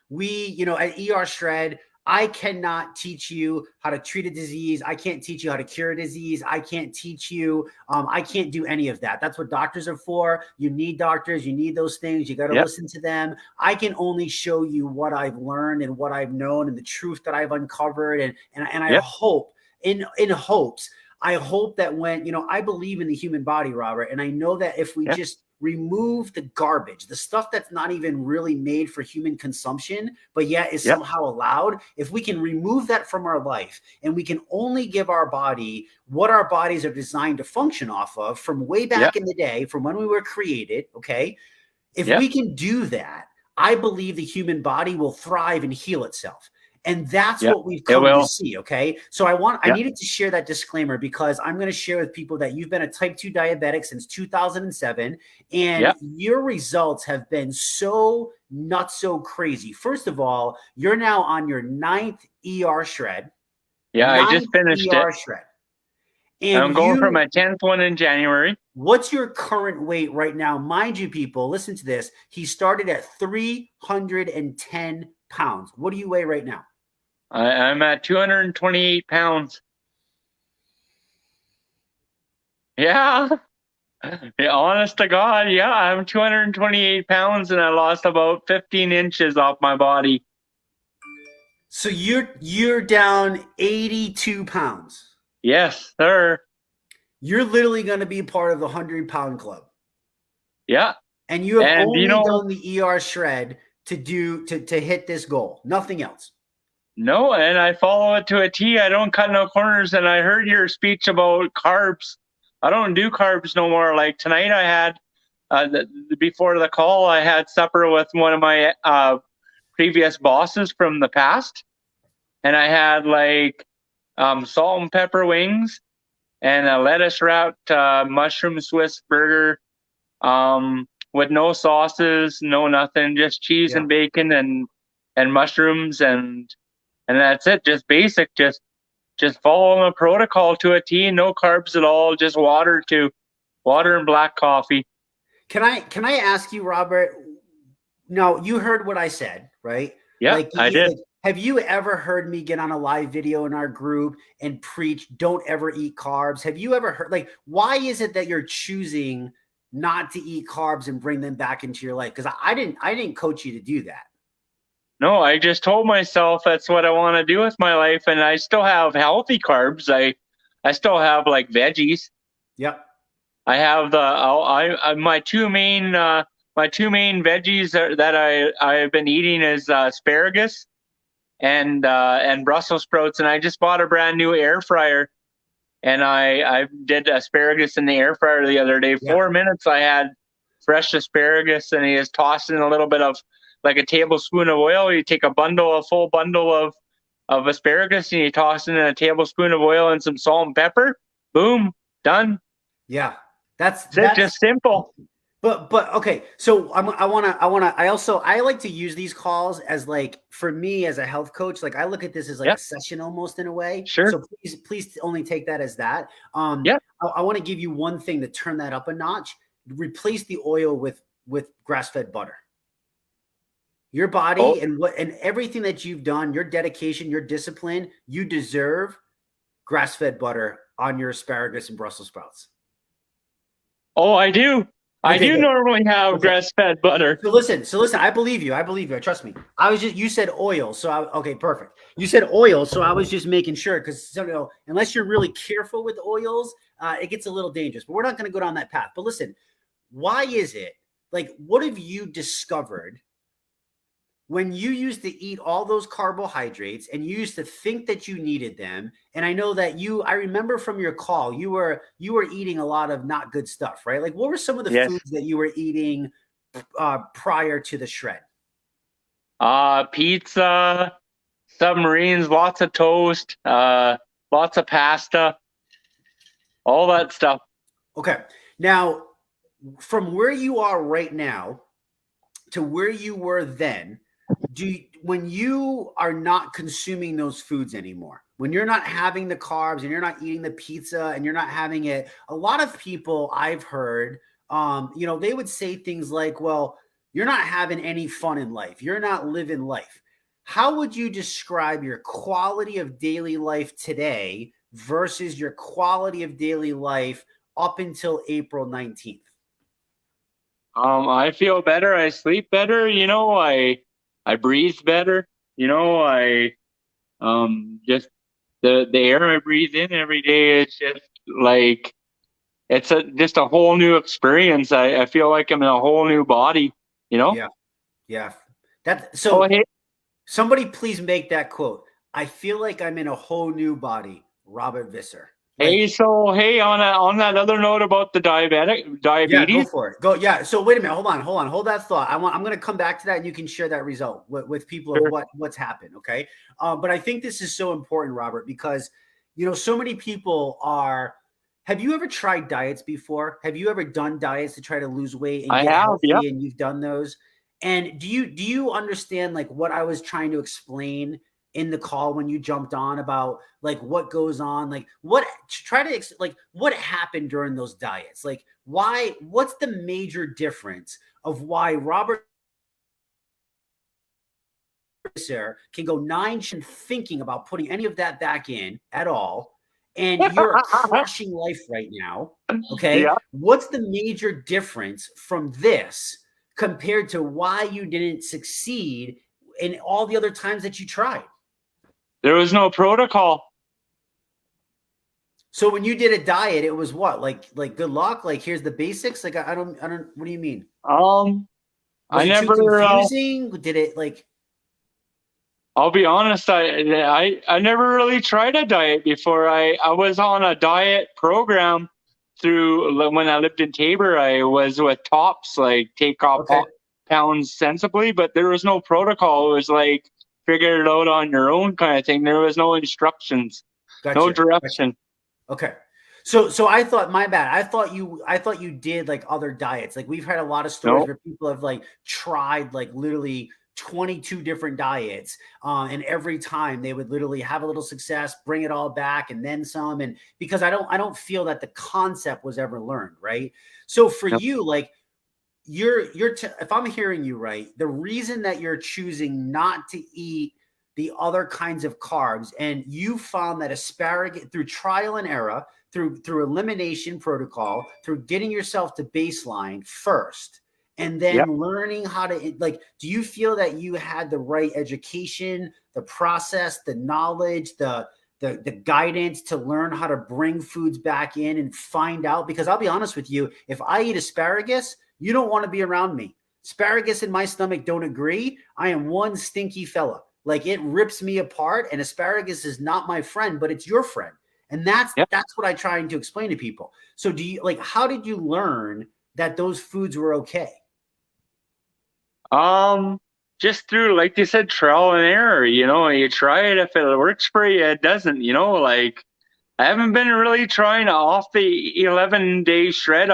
we, at ERshred, I cannot teach you how to treat a disease. I can't teach you how to cure a disease. I can't teach you. I can't do any of that. That's what doctors are for. You need doctors. You need those things. You got to listen to them. I can only show you what I've learned and what I've known and the truth that I've uncovered. And I hope in hopes, I hope that when, I believe in the human body, Robert, and I know that if we just remove the garbage, the stuff that's not even really made for human consumption, but yet is somehow allowed. If we can remove that from our life and we can only give our body what our bodies are designed to function off of from way back in the day, from when we were created, okay? If we can do that, I believe the human body will thrive and heal itself. And that's what we've come to see. Okay. So I needed to share that disclaimer because I'm going to share with people that you've been a type 2 diabetic since 2007 and your results have been so crazy. First of all, you're now on your 9th ERshred. Yeah. I just finished ERshred. And I'm going for my 10th one in January. What's your current weight right now? Mind you, people, listen to this. He started at 310 pounds. What do you weigh right now? I'm at 228 pounds. Yeah. Honest to God, I'm 228 pounds and I lost about 15 inches off my body. So you're down 82 pounds. Yes, sir. You're literally going to be part of the 100-pound club. Yeah. And you have only done the ERshred to hit this goal. Nothing else. No, and I follow it to a T. I don't cut no corners. And I heard your speech about carbs. I don't do carbs no more. Like tonight I had, before the call, I had supper with one of my previous bosses from the past. And I had like salt and pepper wings and a lettuce wrapped mushroom Swiss burger with no sauces, no nothing, just cheese and bacon and mushrooms and that's it. Just basic, just following a protocol to a T. No carbs at all. Just water and black coffee. Can I ask you, Robert? No, you heard what I said, right? Yeah, I did. Have you ever heard me get on a live video in our group and preach, don't ever eat carbs? Have you ever heard, why is it that you're choosing not to eat carbs and bring them back into your life? Because I didn't coach you to do that. No, I just told myself that's what I want to do with my life. And I still have healthy carbs. I still have like veggies. Yep. I have my two main veggies that I've been eating is asparagus and Brussels sprouts. And I just bought a brand new air fryer and I did asparagus in the air fryer the other day. 4 minutes I had fresh asparagus and he is tossed in a little bit of like a tablespoon of oil. You take a full bundle of asparagus and you toss in a tablespoon of oil and some salt and pepper. Boom, done. Yeah, that's just simple. But okay, so I like to use these calls as like, for me as a health coach, like I look at this as like a session almost in a way. Sure. So please only take that as that. I want to give you one thing to turn that up a notch. Replace the oil with grass-fed butter. Your Oh, body and everything that you've done, your dedication, your discipline, you deserve grass-fed butter on your asparagus and Brussels sprouts. oh, I do. I Okay, do good. normally have Okay. grass-fed butter. So listen, I believe you. I believe you. Trust me. You said oil. Okay, perfect. You said oil. So I was just making sure because, unless you're really careful with oils, it gets a little dangerous, but we're not going to go down that path. But listen, why is it like, what have you discovered when you used to eat all those carbohydrates and you used to think that you needed them? And I know that I remember from your call, you were eating a lot of not good stuff, right? Like, what were some of the Yes. foods that you were eating prior to the shred? Pizza, submarines, lots of toast, lots of pasta, all that stuff. Okay. Now, from where you are right now to where you were then, when you are not consuming those foods anymore, when you're not having the carbs and you're not eating the pizza and you're not having it, a lot of people I've heard, they would say things like, well, you're not having any fun in life. You're not living life. How would you describe your quality of daily life today versus your quality of daily life up until April 19th? I feel better. I sleep better. I breathe better. I just the air I breathe in every day. It's just like just a whole new experience. I feel like I'm in a whole new body. Yeah. Yeah. Oh, So hey, somebody please make that quote. I feel like I'm in a whole new body, Robert Visser. hey. Like, So hey, on that other note about the yeah, go diabetes. for it. Go. Yeah. So wait a minute. Hold that thought. I'm going to come back to that and you can share that result with people of Sure. what's happened. Okay. But I think this is so important, Robert, because, so many people have you ever tried diets before? Have you ever done diets to try to lose weight and I get have. Yep. healthy and you've done those? And do you understand like what I was trying to explain in the call when you jumped on about like what goes on, like what happened during those diets? Like what's the major difference of why Robert can go thinking about putting any of that back in at all, and you're crushing life right now? Okay. Yeah. What's the major difference from this compared to why you didn't succeed in all the other times that you tried? There was no protocol. So when you did a diet, it was what? Like good luck? Like here's the basics? Like I don't what do you mean? Was I it too never. confusing? Did it like I'll be honest. I never really tried a diet before. I was on a diet program when I lived in Tabor. I was with Tops, like take off okay, pounds sensibly, but there was no protocol. It was like figure it out on your own kind of thing. There was no instructions, no gotcha. direction. Okay. So I thought, my bad. I thought you did like other diets. Like we've had a lot of stories No. where people have like tried like literally 22 different diets. And every time they would literally have a little success, bring it all back and then some. And because I don't feel that the concept was ever learned, right? So for No. you, like if I'm hearing you right, the reason that you're choosing not to eat the other kinds of carbs, and you found that asparagus through trial and error, through elimination protocol, through getting yourself to baseline first, and then Yep. learning how to like, do you feel that you had the right education, the process, the knowledge, the guidance to learn how to bring foods back in and find out? Because I'll be honest with you, if I eat asparagus, you don't want to be around me. Asparagus and my stomach don't agree. I am one stinky fella. Like it rips me apart, and asparagus is not my friend, but it's your friend. And that's Yep. what I try to explain to people. So how did you learn that those foods were okay? Just through, like you said, trial and error. You try it. If it works for you, it doesn't. Like I haven't been really trying off the 11-day shred.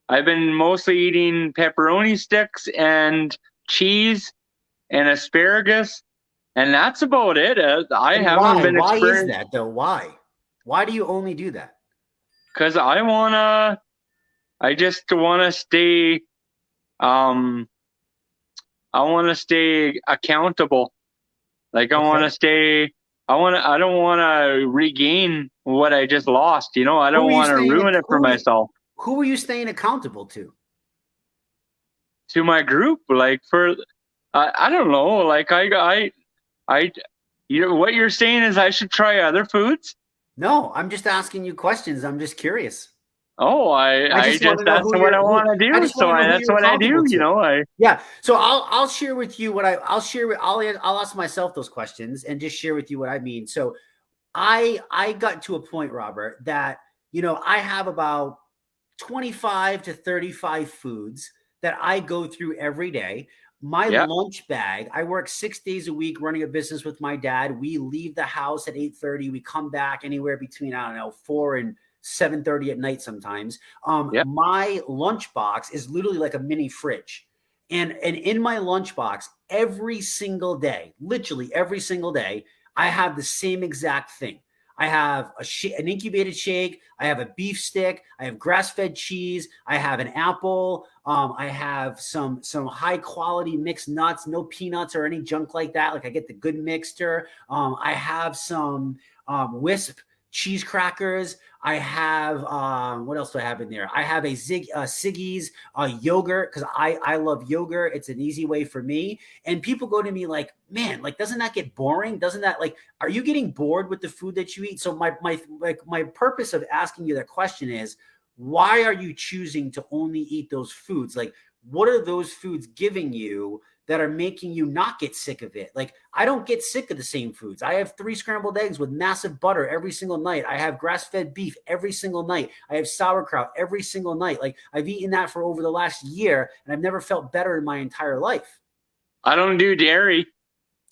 I've been mostly eating pepperoni sticks and cheese and asparagus, and that's about it. I And haven't why? been Why is experienced that though? Why? Why do you only do that? because I just wanna stay. Um, want to stay accountable. Like I Okay. want to stay. I don't want to regain what I just lost. You know, I Who don't are you want to staying? ruin it for myself. Who are you staying accountable to? To my group, like for, I don't know. Like you know, what you're saying is I should try other foods. No, I'm just asking you questions. I'm just curious. Oh, I I just want just to know that's who what I you're. want to I do. just want to know who That's you're what I do. accountable You to. know, Yeah. So I'll share with you what I'll share with I'll ask myself those questions and just share with you what I mean. So I got to a point, Robert, that I have about 25 to 35 foods that I go through every day. My yeah, lunch bag, I work 6 days a week running a business with my dad. We leave the house at 8:30. We come back anywhere between, I don't know, 4 and 7:30 at night sometimes. yeah. My lunch box is literally like a mini fridge. And in my lunch box, every single day, literally every single day, I have the same exact thing. I have an incubated shake. I have a beef stick. I have grass-fed cheese. I have an apple. I have some high quality mixed nuts, no peanuts or any junk like that. Like I get the good mixture. I have some Wisp cheese crackers. I have what else do I have in there? I have a Siggy's yogurt because I love yogurt. It's an easy way for me. And people go to me like, man, like doesn't that get boring? Doesn't that like are you getting bored with the food that you eat? So my purpose of asking you that question is why are you choosing to only eat those foods? Like what are those foods giving you that are making you not get sick of it? Like I don't get sick of the same foods. I have 3 scrambled eggs with massive butter every single night. I have grass-fed beef every single night. I have sauerkraut every single night. Like I've eaten that for over the last year and I've never felt better in my entire life. I don't do dairy.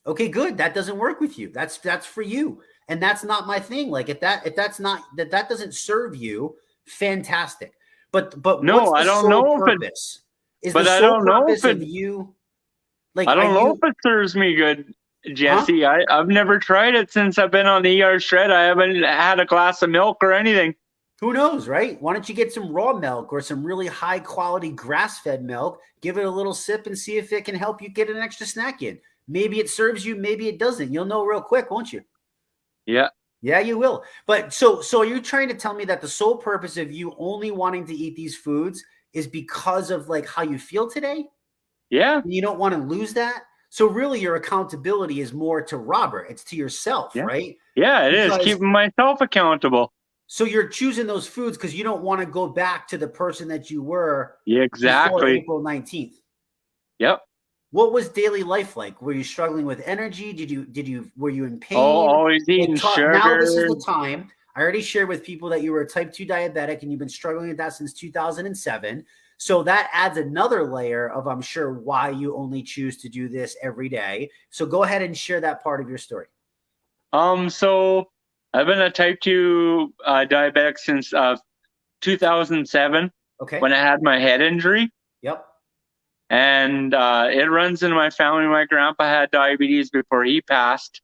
Okay, good. That doesn't work with you. That's for you. And that's not my thing. Like if that's not that doesn't serve you, fantastic. But what's No, the I don't sole know if it. purpose? Is the But I sole don't know purpose if of it. you like I are don't know if you it serves me good, huh? Jesse. I've never tried it since I've been on the ERshred. I haven't had a glass of milk or anything. Who knows, right? Why don't you get some raw milk or some really high quality grass-fed milk, give it a little sip and see if it can help you get an extra snack in. Maybe it serves you, maybe it doesn't. You'll know real quick, won't you? Yeah, Yeah, you will. But so are you trying to tell me that the sole purpose of you only wanting to eat these foods is because of like how you feel today? yeah, You don't want to lose that? So really your accountability is more to Robert. It's to yourself, yeah, right? yeah. It is Because keeping myself accountable. so you're choosing those foods because you don't want to go back to the person that you were Yeah, before exactly. April 19th. Yep. What was daily life like? Were you struggling with energy? Were you in Oh, pain? always Like eating now this is sugar. the time. I already shared with people that you were a type 2 diabetic and you've been struggling with that since 2007. So that adds another layer of, I'm sure, why you only choose to do this every day. So go ahead and share that part of your story. So I've been a type 2 diabetic since 2007 Okay. when I had my head injury. Yep. And it runs in my family. My grandpa had diabetes before he passed.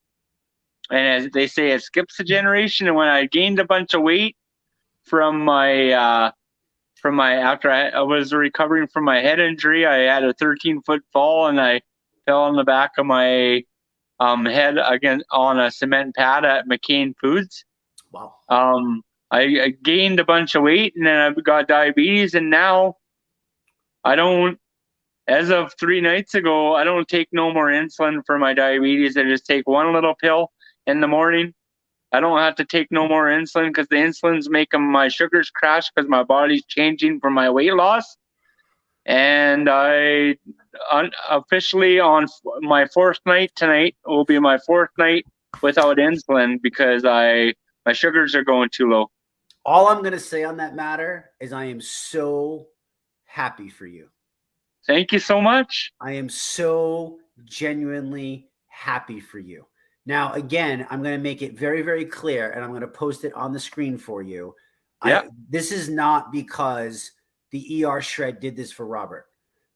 And as they say, it skips a generation. And when I gained a bunch of weight from my after I was recovering from my head injury, I had a 13-foot fall and I fell on the back of my head again on a cement pad at McCain Foods. Wow. I gained a bunch of weight and then I got diabetes, and now I don't. As of 3 nights ago, I don't take no more insulin for my diabetes. I just take one little pill in the morning. I don't have to take no more insulin because the insulin's making my sugars crash because my body's changing for my weight loss. And I officially on my 4th night tonight will be my 4th night without insulin because my sugars are going too low. All I'm going to say on that matter is I am so happy for you. Thank you so much. I am so genuinely happy for you. Now, again, I'm going to make it very, very clear, and I'm going to post it on the screen for you. Yeah. This is not because the ERshred did this for Robert.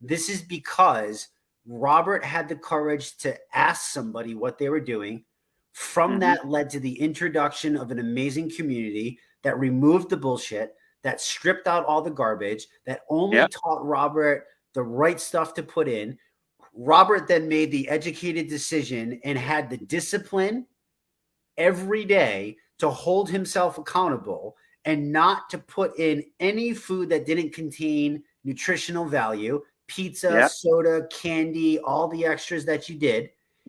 This is because Robert had the courage to ask somebody what they were doing. From that led to the introduction of an amazing community that removed the bullshit, that stripped out all the garbage, that only taught Robert the right stuff to put in. Robert then made the educated decision and had the discipline every day to hold himself accountable and not to put in any food that didn't contain nutritional value, pizza, soda, candy, all the extras that you did.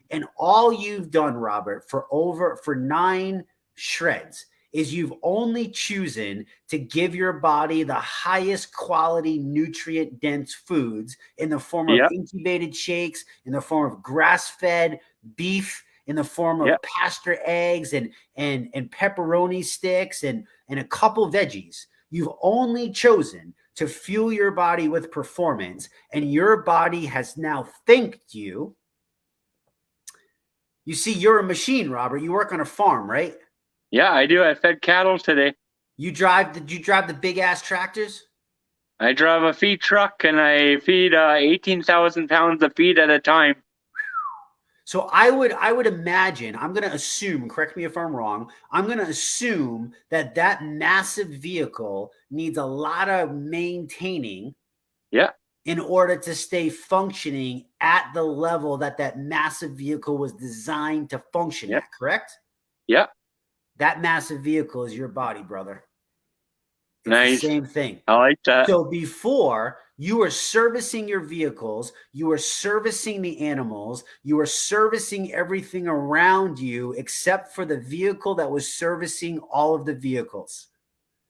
And all you've done, Robert, for 9 shreds is you've only chosen to give your body the highest quality nutrient dense foods in the form of incubated shakes, in the form of grass-fed beef, in the form of pasture eggs and pepperoni sticks and a couple veggies. You've only chosen to fuel your body with performance, and your body has now thanked you. You see, you're a machine, Robert. You work on a farm, right? Yeah, I do. I fed cattle today. You drive the big ass tractors? I drive a feed truck and I feed 18,000 pounds of feed at a time. So I would imagine, I'm going to assume, correct me if I'm wrong, I'm going to assume that massive vehicle needs a lot of maintaining in order to stay functioning at the level that massive vehicle was designed to function at, correct? Yeah. That massive vehicle is your body, brother. It's nice. The same thing. I like that. So before, you were servicing your vehicles, you were servicing the animals, you were servicing everything around you except for the vehicle that was servicing all of the vehicles.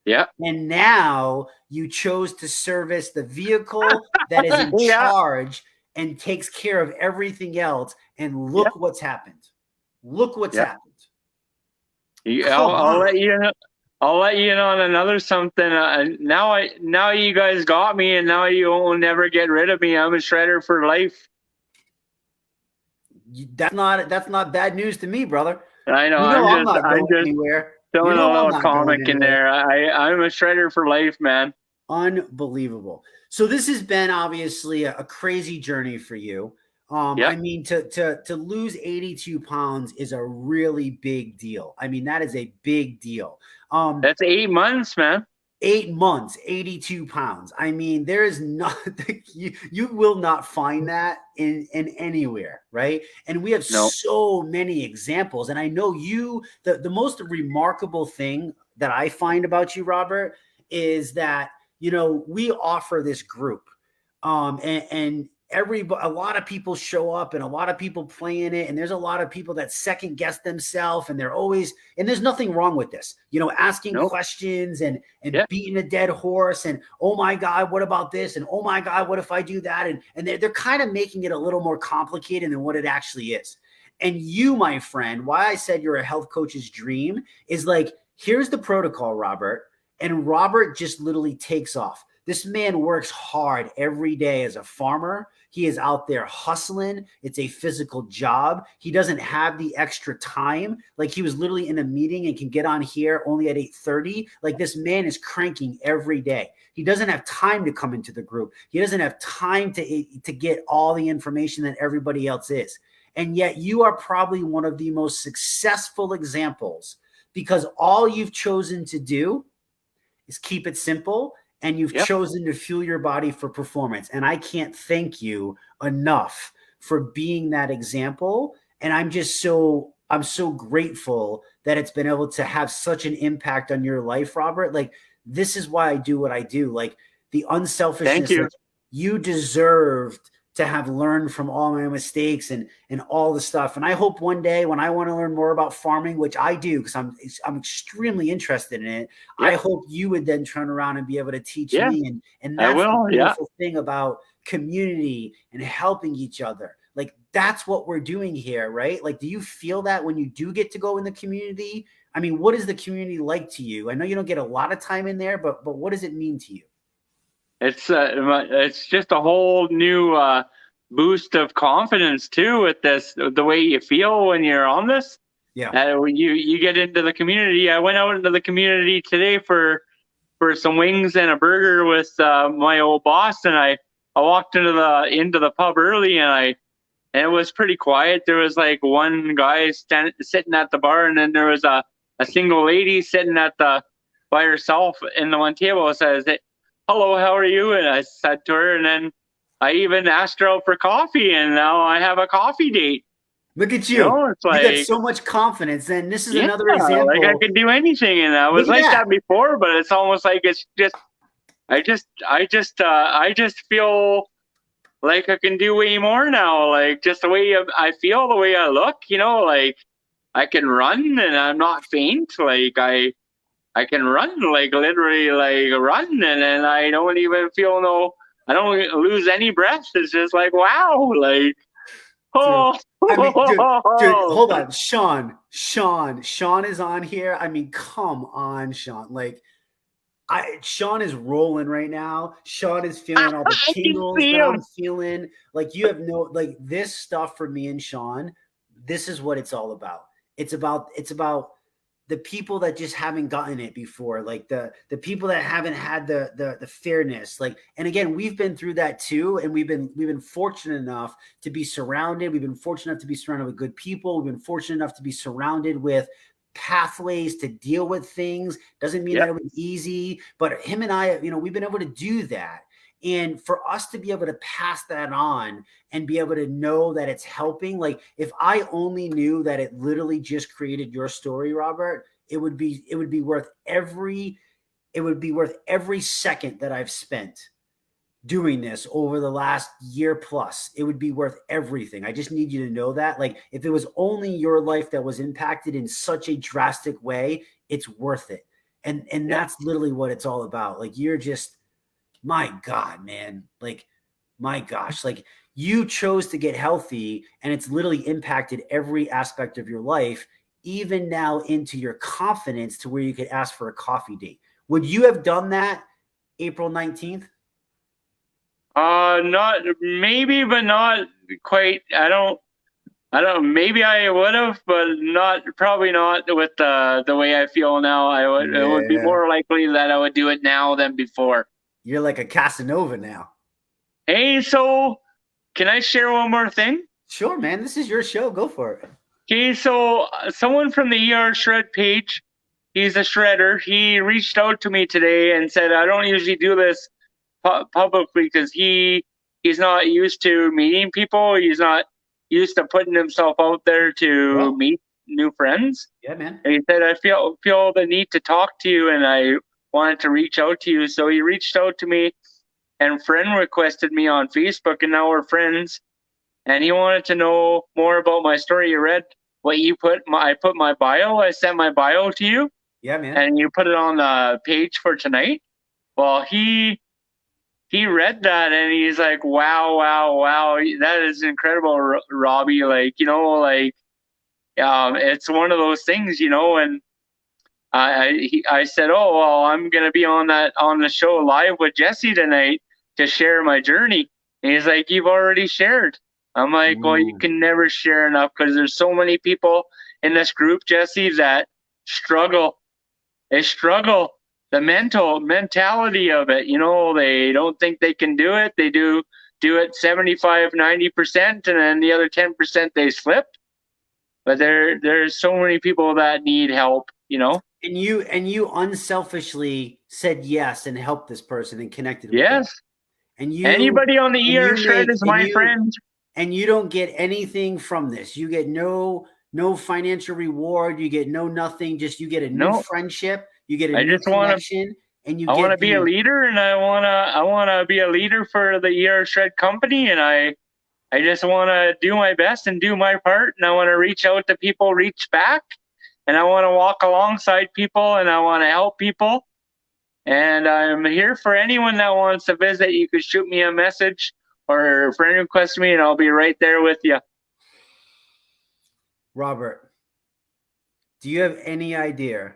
Yeah. And now you chose to service the vehicle that is in charge and takes care of everything else. And look what's happened. Look what's happened. I'll let you know. I'll let you know on another something. Now you guys got me, and now you will never get rid of me. I'm a shredder for life. That's not bad news to me, brother. I know. I'm not going anywhere. Throwing a little comic in there. I'm a shredder for life, man. Unbelievable. So this has been obviously a crazy journey for you. I mean, to lose 82 pounds is a really big deal. I mean, that is a big deal. That's 8 months, man. 8 months, 82 pounds. I mean, there is not, you will not find that in anywhere, right? And we have so many examples. And I know the most remarkable thing that I find about you, Robert, is that, we offer this group, and a lot of people show up and a lot of people play in it. And there's a lot of people that second guess themselves, and and there's nothing wrong with this, asking questions and beating a dead horse. And, oh my God, what about this? And, oh my God, what if I do that? And they're kind of making it a little more complicated than what it actually is. And you, my friend, why I said you're a health coach's dream is like, here's the protocol, Robert. And Robert just literally takes off. This man works hard every day as a farmer. He is out there hustling. It's a physical job. He doesn't have the extra time. Like, he was literally in a meeting and can get on here only at 8:30. Like, this man is cranking every day. He doesn't have time to come into the group. He doesn't have time to get all the information that everybody else is. And yet you are probably one of the most successful examples, because all you've chosen to do is keep it simple. And you've chosen to fuel your body for performance. And I can't thank you enough for being that example. And I'm so grateful that it's been able to have such an impact on your life, Robert. Like, this is why I do what I do. Like, the unselfishness. Thank you. Like, you deserved to have learned from all my mistakes and all the stuff. And I hope one day when I want to learn more about farming, which I do, because I'm extremely interested in it, I hope you would then turn around and be able to teach me. And that's the beautiful thing about community and helping each other. Like, that's what we're doing here, right? Like, do you feel that when you do get to go in the community? I mean, what is the community like to you? I know you don't get a lot of time in there, but what does it mean to you? It's just a whole new boost of confidence too, with this, the way you feel when you're on this. When you get into the community. I went out into the community today for some wings and a burger with my old boss, and I walked into the pub early, and it was pretty quiet. There was like one guy sitting at the bar, and then there was a single lady sitting by herself in the one table. Says, "Hello, how are you?" And I said to her, and then I even asked her out for coffee, and now I have a coffee date. Look at You you. know, it's You got like, so much confidence. And this is yeah, another like example. I could do anything, and I was Look at like that. that before, but it's almost like it's just, I just feel like I can do way more now. Like just the way I feel, the way I look, you know, like I can run and I'm not faint. Like I can run, like literally like run, and then I don't even feel I don't lose any breath. It's just like, wow, like, oh. I mean, dude, hold on. Sean is on here. I mean, come on, Sean. Like, Sean is rolling right now. Sean is feeling all the I can tingles see that I'm him. feeling. Like, you have like this stuff for me and Sean. This is what it's all about. It's about the people that just haven't gotten it before, like the people that haven't had the fairness. Like, and again, we've been through that too, and we've been fortunate enough to be surrounded. We've been fortunate enough to be surrounded with good people. We've been fortunate enough to be surrounded with pathways to deal with things. Doesn't mean that it was easy, but him and I, we've been able to do that. And for us to be able to pass that on and be able to know that it's helping, like if I only knew that it literally just created your story, Robert, it would be worth every second that I've spent doing this over the last year plus. It would be worth everything. I just need you to know that. Like if it was only your life that was impacted in such a drastic way, it's worth it. And that's literally what it's all about. Like you're just, my God, man, like, my gosh, like you chose to get healthy and it's literally impacted every aspect of your life, even now into your confidence to where you could ask for a coffee date. Would you have done that April 19th? Not maybe, but not quite. I don't. Maybe I would have, but probably not with the way I feel now. It would be more likely that I would do it now than before. You're like a Casanova now. Hey, so can I share one more thing? Sure, man. This is your show. Go for it. Okay, so someone from the ERshred page, he's a shredder. He reached out to me today and said, I don't usually do this publicly because he's not used to meeting people. He's not used to putting himself out there to meet new friends. Yeah, man. And he said, I feel the need to talk to you, and I wanted to reach out to you. So he reached out to me and friend requested me on Facebook, and now we're friends. And he wanted to know more about my story. You read what you I put my bio. I sent my bio to you. Yeah, man. And you put it on the page for tonight. Well, he read that and he's like, wow, that is incredible, Robbie. Like, it's one of those things, and I said, oh, well, I'm going to be on the show live with Jesse tonight to share my journey. And he's like, you've already shared. I'm like, well, you can never share enough because there's so many people in this group, Jesse, that struggle. They struggle. The mentality of it, they don't think they can do it. They do it 75, 90%, and then the other 10% they slip. But there's so many people that need help, And you unselfishly said yes and helped this person and connected with them. And anybody on the ERshred is my friend. And you don't get anything from this. You get no financial reward. You get nothing. Just you get a new friendship. You get a new connection. I want to be a leader, and I want to be a leader for the ERshred company, and I just want to do my best and do my part, and I want to reach out to people, reach back, and I want to walk alongside people, and I want to help people. And I'm here for anyone that wants to visit. You could shoot me a message or friend request me, and I'll be right there with you. Robert, do you have any idea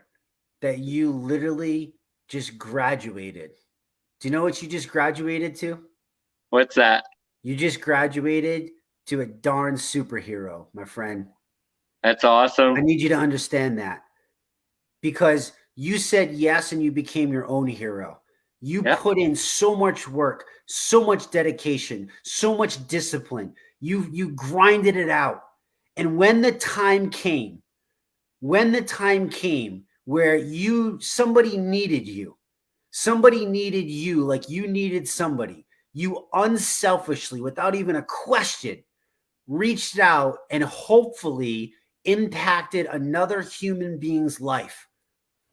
that you literally just graduated? Do you know what you just graduated to? What's that? You just graduated to a darn superhero, my friend. That's awesome. I need you to understand that because you said yes and you became your own hero. You put in so much work, so much dedication, so much discipline. You grinded it out. And when the time came where somebody needed you like you needed somebody, you unselfishly, without even a question, reached out and hopefully impacted another human being's life.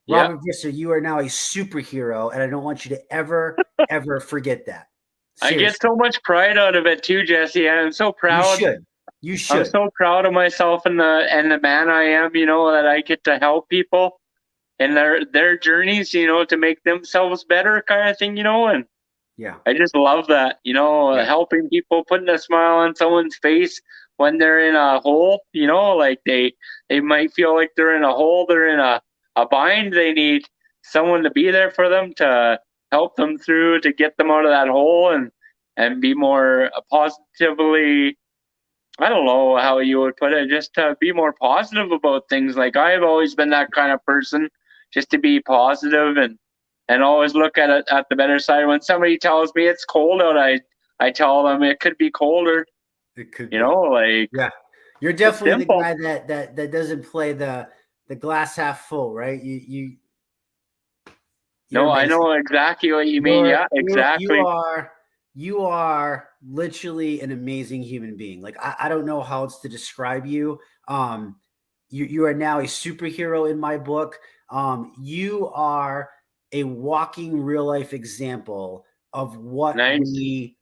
Yeah. Robert Visser, you are now a superhero, and I don't want you to ever, ever forget that. Seriously. I get so much pride out of it too, Jesse. I'm so proud. You should. I'm so proud of myself and the man I am, that I get to help people in their journeys, to make themselves better kind of thing, and yeah, I just love that, helping people, putting a smile on someone's face when they're in a hole, like they might feel like they're in a hole, they're in a bind, they need someone to be there for them, to help them through, to get them out of that hole and be more positively, I don't know how you would put it, just to be more positive about things. Like I've always been that kind of person, just to be positive and always look at it at the better side. When somebody tells me it's cold out, I tell them it could be colder. It could be. Like, yeah, you're definitely the guy that doesn't play the glass half full, right? No, amazing. I know exactly what you mean. Yeah, exactly. You are literally an amazing human being. Like I don't know how else to describe you. You are now a superhero in my book. You are a walking real life example of what we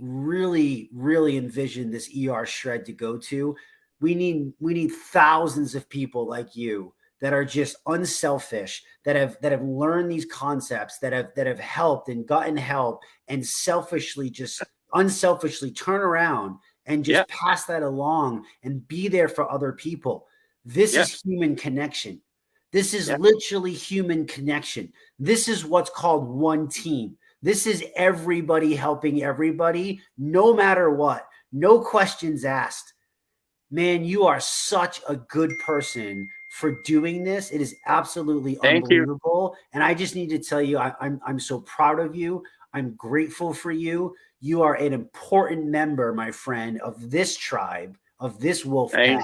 really envision this ERshred to go to. We need thousands of people like you that are just unselfish, that have learned these concepts, that have helped and gotten help, and unselfishly turn around and just pass that along and be there for other people. This is human connection. This is literally human connection. This is what's called one team. This is everybody helping everybody, no matter what. No questions asked. Man, you are such a good person for doing this. It is absolutely unbelievable. And I just need to tell you, I'm so proud of you. I'm grateful for you. You are an important member, my friend, of this tribe, of this wolf pack.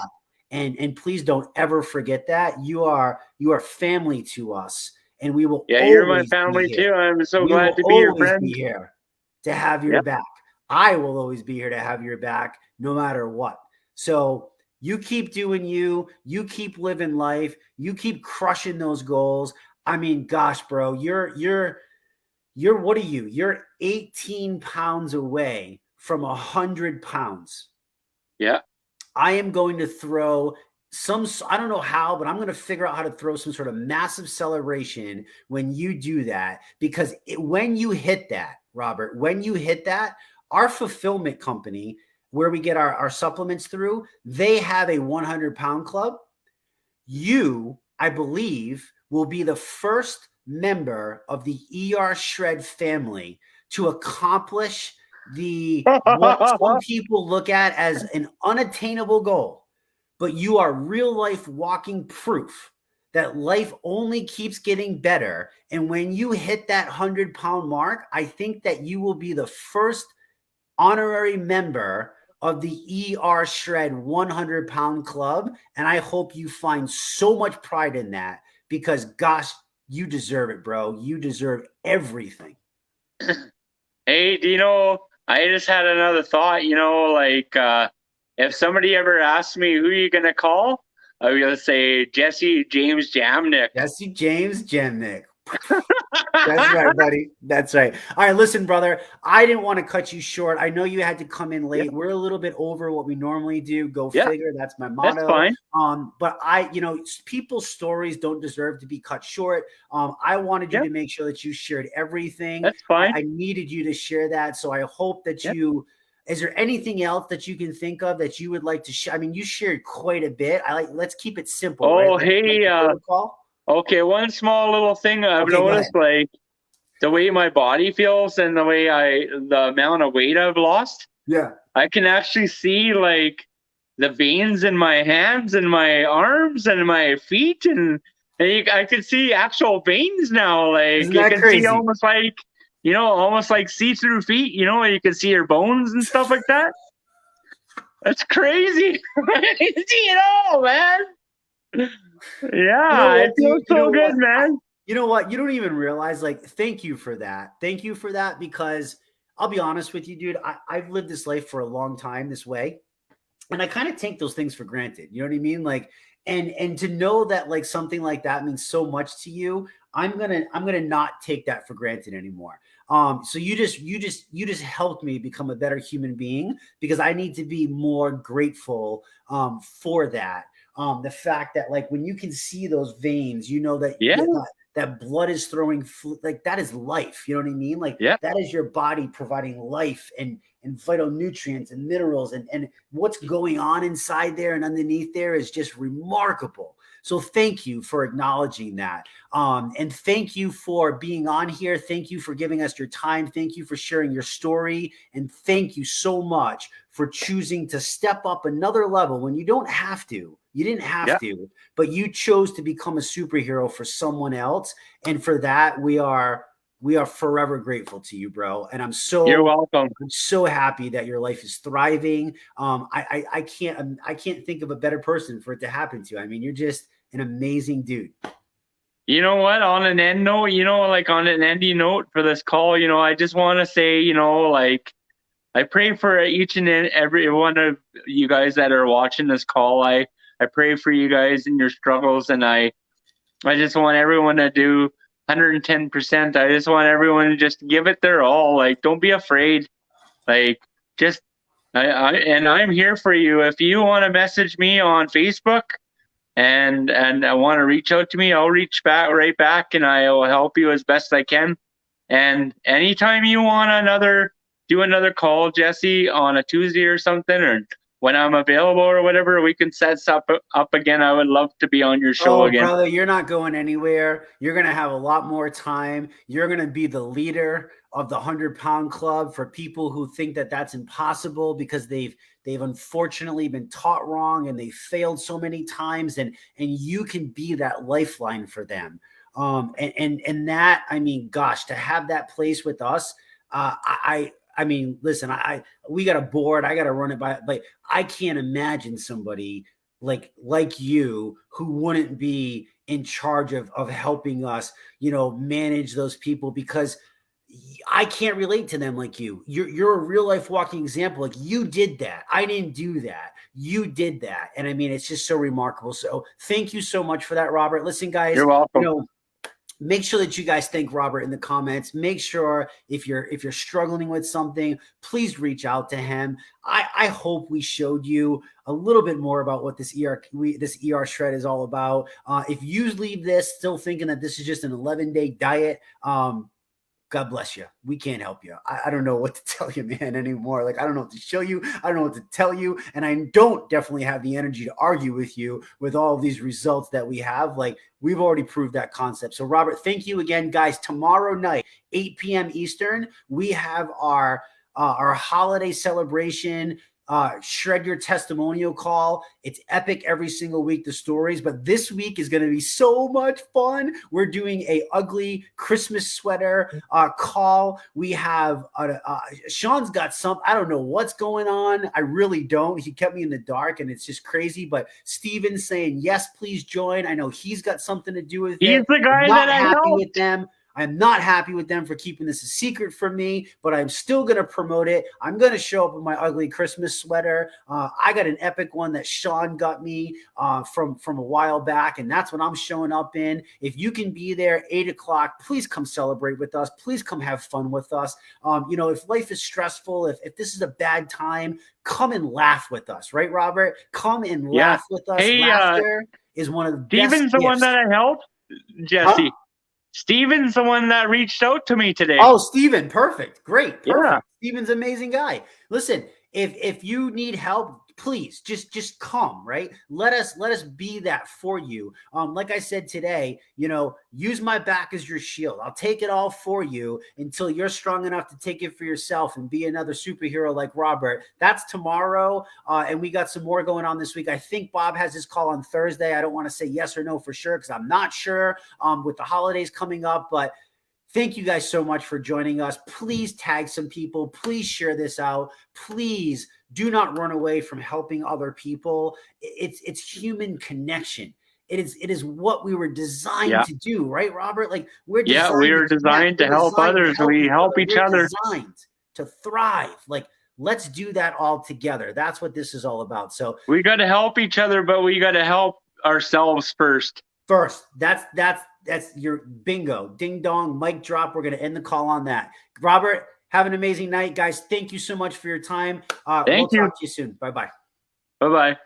And please don't ever forget that. You are family to us, and we will. Yeah, you're my family too. I'm so glad to be your friend. Be here to have your back. I will always be here to have your back, no matter what. So you keep doing you keep living life, you keep crushing those goals. I mean, gosh, bro, you're what are you? You're 18 pounds away from 100 pounds. Yeah. I am going to throw I don't know how, but I'm going to figure out how to throw some sort of massive celebration when you do that, because when you hit that, Robert, our fulfillment company, where we get our supplements through, they have a 100-pound club. You, I believe, will be the first member of the ERshred family to accomplish what some people look at as an unattainable goal. But you are real life walking proof that life only keeps getting better. And when you hit that 100-pound mark, I think that you will be the first honorary member of the ERshred 100-pound club. And I hope you find so much pride in that, because gosh, you deserve it, bro. You deserve everything. Hey, I just had another thought, if somebody ever asks me who you going to call, I'm going to say Jesse James Jamnik. Jesse James Jamnik. That's right, buddy. That's right. All right, listen, brother, I didn't want to cut you short. I know you had to come in late. We're a little bit over what we normally do. Go figure. That's my motto. That's fine. But people's stories don't deserve to be cut short. I wanted you to make sure that you shared everything. That's fine. I needed you to share that. So I hope that is there anything else that you can think of that you would like to share? I mean, you shared quite a bit. Let's keep it simple. Oh, right? hey, okay, one small little thing I've noticed, like the way my body feels and the amount of weight I've lost. Yeah. I can actually see like the veins in my hands and my arms and my feet, and I can see actual veins now. Like Isn't that you can crazy? see almost like see-through feet, you can see your bones and stuff like that. That's crazy. I can see it all, man. Yeah, it feels so good, man. You know what? You don't even realize, like, thank you for that. Thank you for that, because I'll be honest with you, dude. I've lived this life for a long time this way. And I kind of take those things for granted. You know what I mean? Like, and to know that like something like that means so much to you, I'm gonna not take that for granted anymore. So you just helped me become a better human being because I need to be more grateful for that. The fact that like when you can see those veins, you know that Yeah. that blood is throwing like that is life. You know what I mean? Like that is your body providing life and vital nutrients and minerals and what's going on inside there and underneath there is just remarkable. So thank you for acknowledging that. And thank you for being on here. Thank you for giving us your time. Thank you for sharing your story. And thank you so much for choosing to step up another level when you don't have to. You didn't have to, but you chose to become a superhero for someone else. And for that, we are forever grateful to you, bro. And You're welcome. I'm so happy that your life is thriving. I can't think of a better person for it to happen to. I mean, you're just an amazing dude. You know what? On an end note, like on an ending note for this call, I just want to say, like I pray for each and every one of you guys that are watching this call. I pray for you guys and your struggles, and I just want everyone to do 110%. I just want everyone to just give it their all. Like, don't be afraid. Like, just and I'm here for you. If you want to message me on Facebook and I want to reach out to me, I'll reach right back, and I will help you as best I can. And anytime you want do another call, Jesse, on a Tuesday or something, or when I'm available or whatever, we can set up again. I would love to be on your show again. Brother, you're not going anywhere. You're going to have a lot more time. You're going to be the leader of the 100-pound club for people who think that that's impossible because they've unfortunately been taught wrong and they failed so many times, and you can be that lifeline for them. And that, I mean, gosh, to have that place with us, I mean, listen, we got a board. I got to run it by, like, I can't imagine somebody like you who wouldn't be in charge of helping us, manage those people, because I can't relate to them like you. You're a real life walking example. Like, you did that. I didn't do that. You did that. And I mean, it's just so remarkable. So thank you so much for that, Robert. Listen, guys, you're welcome. Make sure that you guys thank Robert in the comments. Make sure if you're struggling with something, please reach out to him. I hope we showed you a little bit more about what this ERshred is all about. If you leave this still thinking that this is just an 11-day diet, God bless you. We can't help you. I don't know what to tell you, man, anymore. Like, I don't know what to show you. I don't know what to tell you. And I don't definitely have the energy to argue with you with all of these results that we have. Like, we've already proved that concept. So, Robert, thank you again, guys. Tomorrow night, 8 p.m. Eastern, we have our holiday celebration, Shred Your Testimonial call. It's epic every single week, the stories, but this week is going to be so much fun. We're doing a ugly Christmas sweater call. We have Sean's got some, I don't know what's going on. I really don't. He kept me in the dark and it's just crazy, but Steven's saying, yes, please join. I know he's got something to do with it. He's the guy that I helped. With them. I'm not happy with them for keeping this a secret from me, but I'm still going to promote it. I'm going to show up with my ugly Christmas sweater. I got an epic one that Sean got me from a while back, and that's what I'm showing up in. If you can be there 8 o'clock, please come celebrate with us. Please come have fun with us. If life is stressful, if this is a bad time, come and laugh with us, right, Robert? Come and laugh with us. Hey, laughter is one of the best Steven's the one that I helped, Jesse. Huh? Steven's the one that reached out to me today. Oh, Steven. Perfect. Great. Perfect. Yeah. Steven's an amazing guy. Listen, if you need help, please just come, right? Let us be that for you. Like I said today, use my back as your shield. I'll take it all for you until you're strong enough to take it for yourself and be another superhero like Robert. That's tomorrow. And we got some more going on this week. I think Bob has his call on Thursday. I don't want to say yes or no for sure, because I'm not sure with the holidays coming up, but thank you guys so much for joining us. Please tag some people. Please share this out. Please do not run away from helping other people. It's human connection. It is what we were designed to do, right, Robert? Like, we are designed to help others. We help each other. to thrive. Like, let's do that all together. That's what this is all about. So we got to help each other, but we got to help ourselves first. That's your bingo, ding dong, mic drop. We're going to end the call on that. Robert, have an amazing night, guys. Thank you so much for your time. We'll talk to you soon. Bye-bye. Bye-bye.